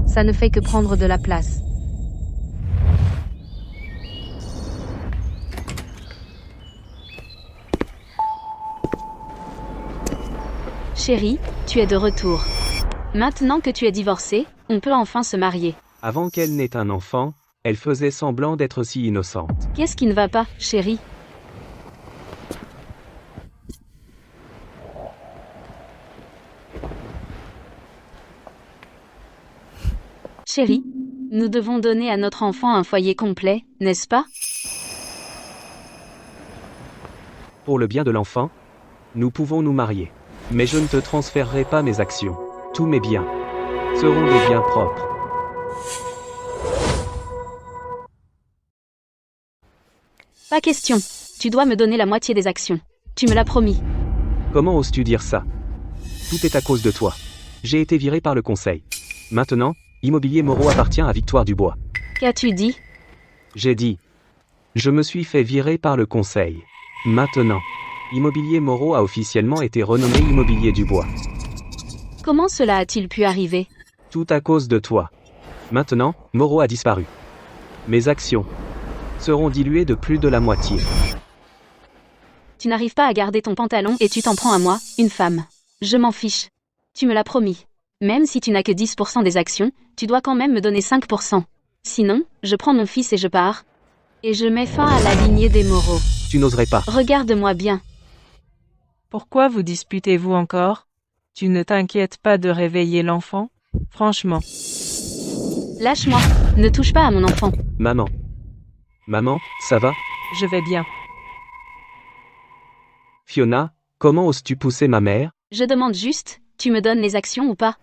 Ça ne fait que prendre de la place. Chérie, tu es de retour. Maintenant que tu es divorcée, on peut enfin se marier. Avant qu'elle n'ait un enfant, elle faisait semblant d'être si innocente. Qu'est-ce qui ne va pas, chérie? Chérie, nous devons donner à notre enfant un foyer complet, n'est-ce pas? Pour le bien de l'enfant, nous pouvons nous marier. Mais je ne te transférerai pas mes actions. Tous mes biens seront des biens propres. Pas question. Tu dois me donner la moitié des actions. Tu me l'as promis. Comment oses-tu dire ça? Tout est à cause de toi. J'ai été viré par le conseil. Maintenant, Immobilier Moreau appartient à Victoire Dubois. Qu'as-tu dit? J'ai dit. Je me suis fait virer par le conseil. Maintenant, Immobilier Moreau a officiellement été renommé Immobilier Dubois. Comment cela a-t-il pu arriver? Tout à cause de toi. Maintenant, Moreau a disparu. Mes actions seront diluées de plus de la moitié. Tu n'arrives pas à garder ton pantalon et tu t'en prends à moi, une femme. Je m'en fiche. Tu me l'as promis. Même si tu n'as que 10% des actions, tu dois quand même me donner 5%. Sinon, je prends mon fils et je pars. Et je mets fin à la lignée des Moreau. Tu n'oserais pas. Regarde-moi bien. Pourquoi vous disputez-vous encore? Tu ne t'inquiètes pas de réveiller l'enfant? Franchement. Lâche-moi. Ne touche pas à mon enfant. Maman. Maman, ça va? Je vais bien. Fiona, comment oses-tu pousser ma mère? Je demande juste, tu me donnes les actions ou pas?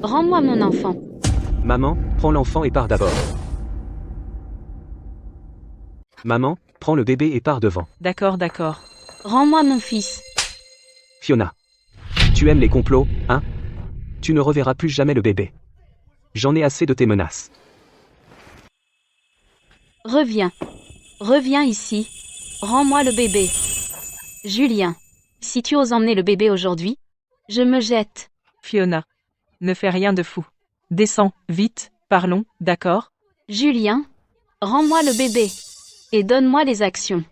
Rends-moi mon enfant. Maman, prends l'enfant et pars d'abord. Maman, prends le bébé et pars devant. D'accord, d'accord. Rends-moi mon fils. Fiona. Tu aimes les complots, hein? Tu ne reverras plus jamais le bébé. J'en ai assez de tes menaces. Reviens. Reviens ici. Rends-moi le bébé. Julien. Si tu oses emmener le bébé aujourd'hui, je me jette. Fiona. Ne fais rien de fou. Descends, vite, parlons, d'accord? Julien. Rends-moi le bébé. Et donne-moi les actions.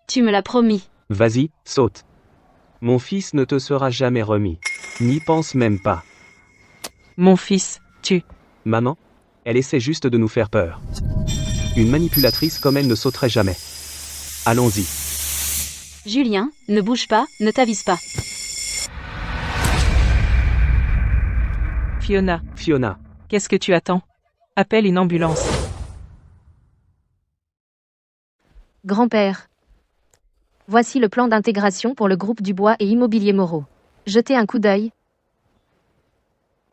Tu me l'as promis. Vas-y, saute. Mon fils ne te sera jamais remis. N'y pense même pas. Mon fils, tu... Maman? Elle essaie juste de nous faire peur. Une manipulatrice comme elle ne sauterait jamais. Allons-y. Julien, ne bouge pas, ne t'avise pas. Fiona. Fiona. Qu'est-ce que tu attends? Appelle une ambulance. Grand-père. Voici le plan d'intégration pour le groupe Dubois et Immobilier Moreau. Jetez un coup d'œil.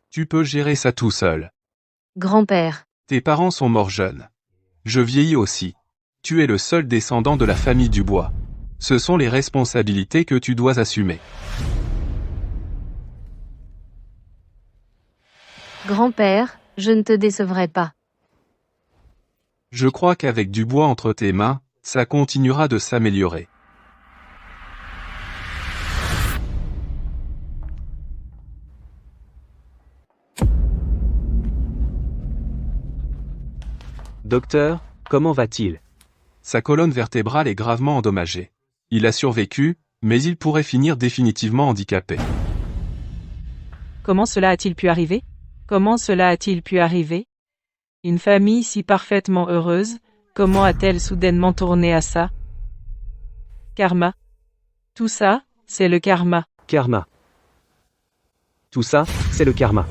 Tu peux gérer ça tout seul. Grand-père. Tes parents sont morts jeunes. Je vieillis aussi. Tu es le seul descendant de la famille Dubois. Ce sont les responsabilités que tu dois assumer. Grand-père, je ne te décevrai pas. Je crois qu'avec Dubois entre tes mains, ça continuera de s'améliorer. Docteur, comment va-t-il? Sa colonne vertébrale est gravement endommagée. Il a survécu, mais il pourrait finir définitivement handicapé. Comment cela a-t-il pu arriver? Comment cela a-t-il pu arriver? Une famille si parfaitement heureuse, comment a-t-elle soudainement tourné à ça? Karma. Tout ça, c'est le karma. Karma. Tout ça, c'est le karma.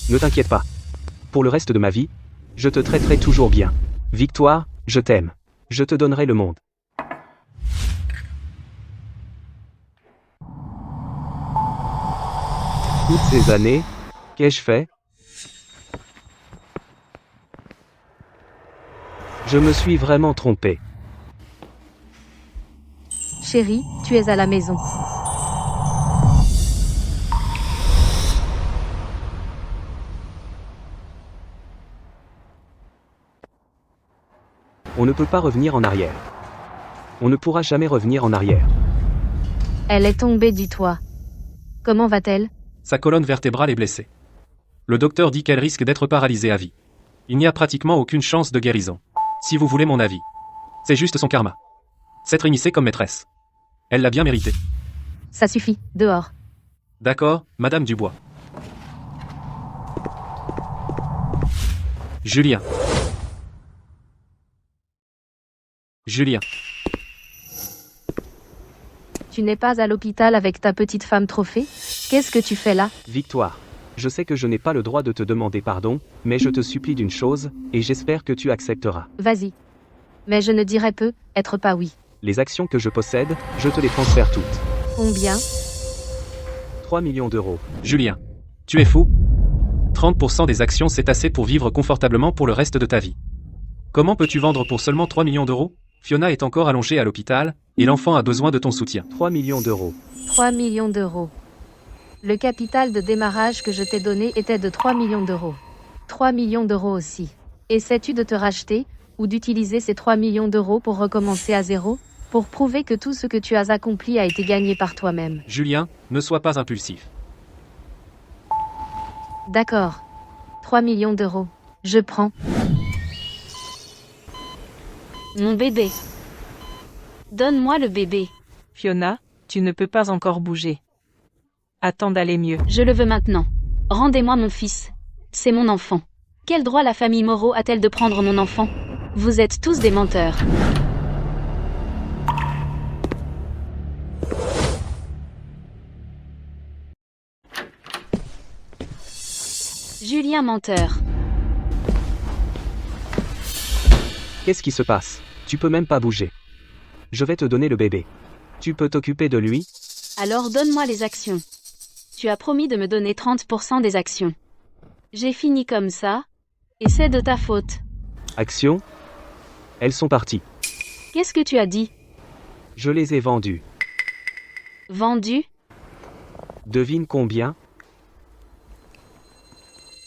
Ne t'inquiète pas. Pour le reste de ma vie, je te traiterai toujours bien. Victoire, je t'aime. Je te donnerai le monde. Toutes ces années, qu'ai-je fait? Je me suis vraiment trompé. Chérie, tu es à la maison. On ne peut pas revenir en arrière. On ne pourra jamais revenir en arrière. Elle est tombée du toit. Comment va-t-elle? Sa colonne vertébrale est blessée. Le docteur dit qu'elle risque d'être paralysée à vie. Il n'y a pratiquement aucune chance de guérison. Si vous voulez mon avis. C'est juste son karma. S'être immiscée comme maîtresse. Elle l'a bien mérité. Ça suffit, dehors. D'accord, Madame Dubois. Julien. Julien. Tu n'es pas à l'hôpital avec ta petite femme trophée? Qu'est-ce que tu fais là? Victoire. Je sais que je n'ai pas le droit de te demander pardon, mais je te supplie d'une chose, et j'espère que tu accepteras. Vas-y. Mais je ne dirai peut-être pas oui. Les actions que je possède, je te les transfère toutes. Combien? 3 millions d'euros. Julien. Tu es fou? 30% des actions c'est assez pour vivre confortablement pour le reste de ta vie. Comment peux-tu vendre pour seulement 3 millions d'euros? Fiona est encore allongée à l'hôpital, et l'enfant a besoin de ton soutien. 3 millions d'euros. 3 millions d'euros. Le capital de démarrage que je t'ai donné était de 3 millions d'euros. 3 millions d'euros aussi. Essaies-tu de te racheter, ou d'utiliser ces 3 millions d'euros pour recommencer à zéro, pour prouver que tout ce que tu as accompli a été gagné par toi-même? Julien, ne sois pas impulsif. D'accord. 3 millions d'euros. Je prends. Mon bébé. Donne-moi le bébé. Fiona, tu ne peux pas encore bouger. Attends d'aller mieux. Je le veux maintenant. Rendez-moi mon fils. C'est mon enfant. Quel droit la famille Moreau a-t-elle de prendre mon enfant? Vous êtes tous des menteurs. Julien menteur. Qu'est-ce qui se passe? Tu peux même pas bouger. Je vais te donner le bébé. Tu peux t'occuper de lui? Alors donne-moi les actions. Tu as promis de me donner 30% des actions. J'ai fini comme ça, et c'est de ta faute. Actions? Elles sont parties. Qu'est-ce que tu as dit? Je les ai vendues. Vendu? Devine combien?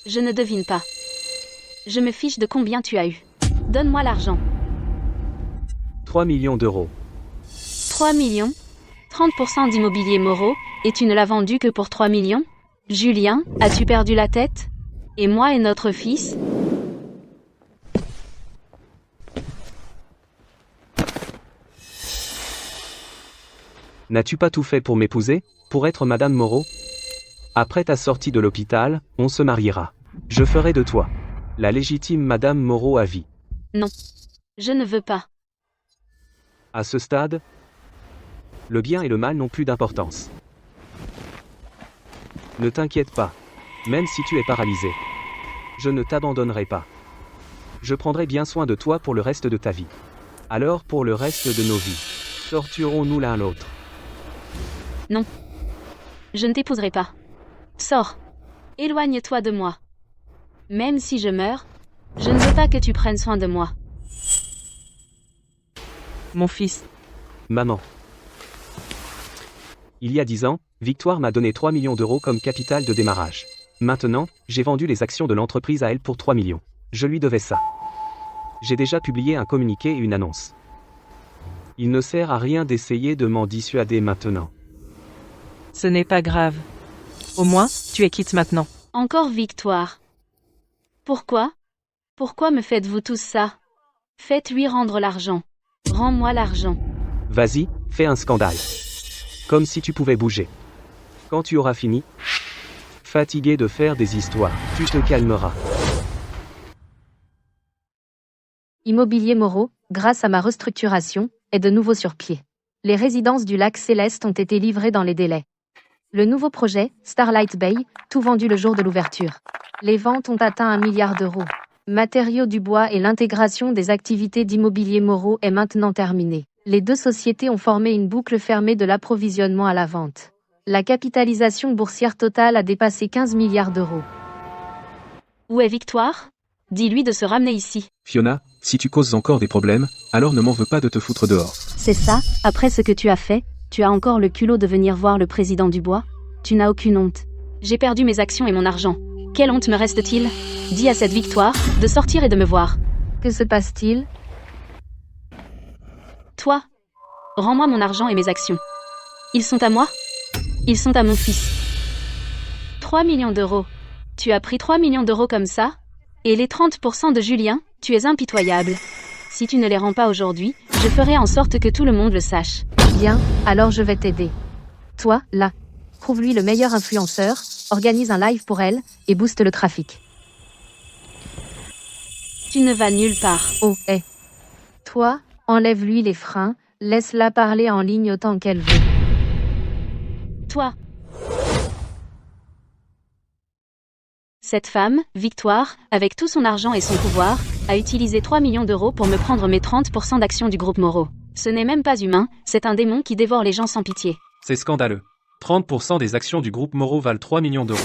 Je ne devine pas. Je me fiche de combien tu as eu. Donne-moi l'argent. 3 millions d'euros. 3 millions? 30% d'immobilier Moreau, et tu ne l'as vendu que pour 3 millions? Julien, as-tu perdu la tête? Et moi et notre fils? N'as-tu pas tout fait pour m'épouser, pour être Madame Moreau? Après ta sortie de l'hôpital, on se mariera. Je ferai de toi la légitime Madame Moreau à vie. Non. Je ne veux pas. À ce stade, le bien et le mal n'ont plus d'importance. Ne t'inquiète pas. Même si tu es paralysé, je ne t'abandonnerai pas. Je prendrai bien soin de toi pour le reste de ta vie. Alors pour le reste de nos vies, torturons-nous l'un l'autre. Non. Je ne t'épouserai pas. Sors. Éloigne-toi de moi. Même si je meurs, je ne veux pas que tu prennes soin de moi. Mon fils. Maman. Il y a 10 ans, Victoire m'a donné 3 millions d'euros comme capital de démarrage. Maintenant, j'ai vendu les actions de l'entreprise à elle pour 3 millions. Je lui devais ça. J'ai déjà publié un communiqué et une annonce. Il ne sert à rien d'essayer de m'en dissuader maintenant. Ce n'est pas grave. Au moins, tu es quitte maintenant. Encore Victoire. Pourquoi? Pourquoi me faites-vous tous ça? Faites-lui rendre l'argent. Rends-moi l'argent. Vas-y, fais un scandale. Comme si tu pouvais bouger. Quand tu auras fini, fatigué de faire des histoires, tu te calmeras. Immobilier Moreau, grâce à ma restructuration, est de nouveau sur pied. Les résidences du lac Céleste ont été livrées dans les délais. Le nouveau projet, Starlight Bay, tout vendu le jour de l'ouverture. Les ventes ont atteint 1 milliard d'euros. Matériaux du bois et l'intégration des activités d'Immobilier Moreau est maintenant terminée. Les deux sociétés ont formé une boucle fermée de l'approvisionnement à la vente. La capitalisation boursière totale a dépassé 15 milliards d'euros. Où est Victoire? Dis-lui de se ramener ici. Fiona, si tu causes encore des problèmes, alors ne m'en veux pas de te foutre dehors. C'est ça, après ce que tu as fait, tu as encore le culot de venir voir le président Dubois? Tu n'as aucune honte. J'ai perdu mes actions et mon argent. Quelle honte me reste-t-il? Dis à cette Victoire de sortir et de me voir. Que se passe-t-il? Toi, rends-moi mon argent et mes actions. Ils sont à moi? Ils sont à mon fils. 3 millions d'euros. Tu as pris 3 millions d'euros comme ça? Et les 30% de Julien, tu es impitoyable. Si tu ne les rends pas aujourd'hui, je ferai en sorte que tout le monde le sache. Bien, alors je vais t'aider. Toi, là, trouve-lui le meilleur influenceur, organise un live pour elle, et booste le trafic. Tu ne vas nulle part. Oh, Toi, enlève-lui les freins, laisse-la parler en ligne autant qu'elle veut. Toi. Cette femme, Victoire, avec tout son argent et son pouvoir, a utilisé 3 millions d'euros pour me prendre mes 30% d'actions du groupe Moreau. Ce n'est même pas humain, c'est un démon qui dévore les gens sans pitié. C'est scandaleux. 30% des actions du groupe Moreau valent 3 millions d'euros.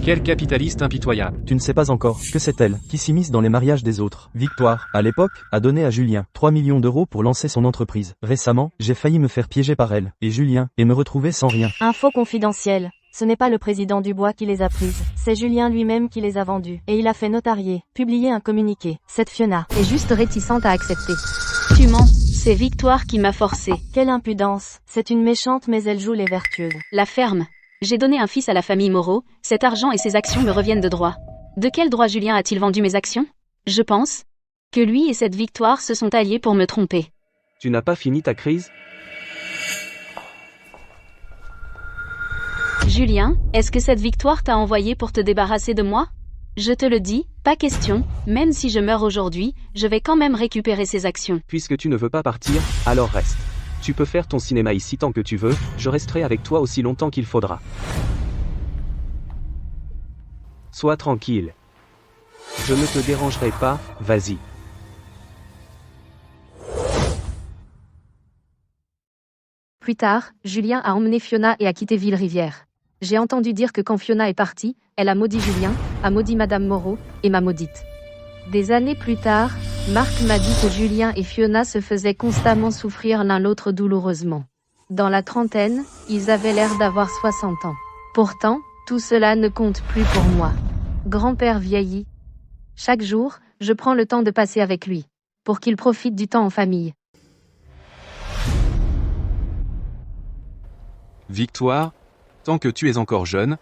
Quel capitaliste impitoyable. Tu ne sais pas encore que c'est elle qui s'immisce dans les mariages des autres. Victoire, à l'époque, a donné à Julien 3 millions d'euros pour lancer son entreprise. Récemment, j'ai failli me faire piéger par elle et Julien et me retrouver sans rien. Info confidentielle. Ce n'est pas le président Dubois qui les a prises, c'est Julien lui-même qui les a vendues. Et il a fait notarier, publier un communiqué. Cette Fiona est juste réticente à accepter. Tu mens, c'est Victoire qui m'a forcé. Quelle impudence, c'est une méchante mais elle joue les vertueuses. La ferme. J'ai donné un fils à la famille Moreau, cet argent et ses actions me reviennent de droit. De quel droit Julien a-t-il vendu mes actions? Je pense que lui et cette Victoire se sont alliés pour me tromper. Tu n'as pas fini ta crise? Julien, est-ce que cette Victoire t'a envoyé pour te débarrasser de moi? Je te le dis, pas question, même si je meurs aujourd'hui, je vais quand même récupérer ces actions. Puisque tu ne veux pas partir, alors reste. Tu peux faire ton cinéma ici tant que tu veux, je resterai avec toi aussi longtemps qu'il faudra. Sois tranquille, Je ne te dérangerai pas, vas-y. Plus tard, Julien a emmené Fiona et a quitté Ville-Rivière. J'ai entendu dire que quand Fiona est partie, elle a maudit Julien, a maudit Madame Moreau, et m'a maudite. Des années plus tard, Marc m'a dit que Julien et Fiona se faisaient constamment souffrir l'un l'autre douloureusement. Dans la trentaine, ils avaient l'air d'avoir 60 ans. Pourtant, tout cela ne compte plus pour moi. Grand-père vieillit. Chaque jour, je prends le temps de passer avec lui, pour qu'il profite du temps en famille. Victoire, tant que tu es encore jeune,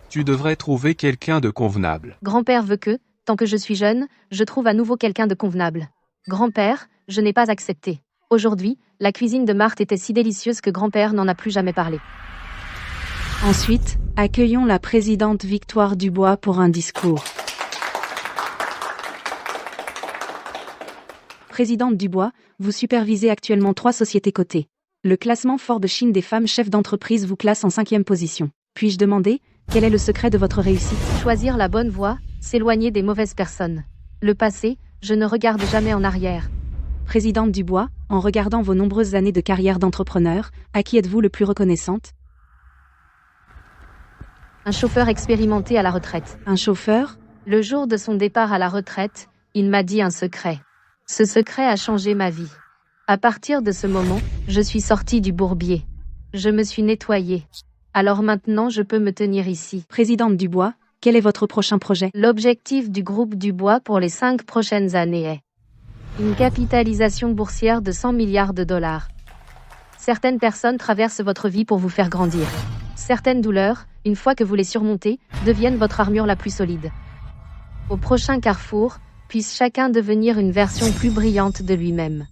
tu devrais trouver quelqu'un de convenable. Grand-père veut que, tant que je suis jeune, je trouve à nouveau quelqu'un de convenable. Grand-père, je n'ai pas accepté. Aujourd'hui, la cuisine de Marthe était si délicieuse que grand-père n'en a plus jamais parlé. Ensuite, accueillons la présidente Victoire Dubois pour un discours. Présidente Dubois, vous supervisez actuellement 3 sociétés cotées. Le classement Forbes Chine des femmes chefs d'entreprise vous classe en 5e position. Puis-je demander, quel est le secret de votre réussite? Choisir la bonne voie, s'éloigner des mauvaises personnes. Le passé, je ne regarde jamais en arrière. Présidente Dubois, en regardant vos nombreuses années de carrière d'entrepreneur, à qui êtes-vous le plus reconnaissante? Un chauffeur expérimenté à la retraite. Un chauffeur? Le jour de son départ à la retraite, il m'a dit un secret. Ce secret a changé ma vie. À partir de ce moment, je suis sortie du bourbier. Je me suis nettoyée. Alors maintenant je peux me tenir ici. Présidente Dubois, quel est votre prochain projet? L'objectif du groupe Dubois pour les 5 prochaines années est une capitalisation boursière de 100 milliards de dollars. Certaines personnes traversent votre vie pour vous faire grandir. Certaines douleurs, une fois que vous les surmontez, deviennent votre armure la plus solide. Au prochain carrefour, puisse chacun devenir une version plus brillante de lui-même.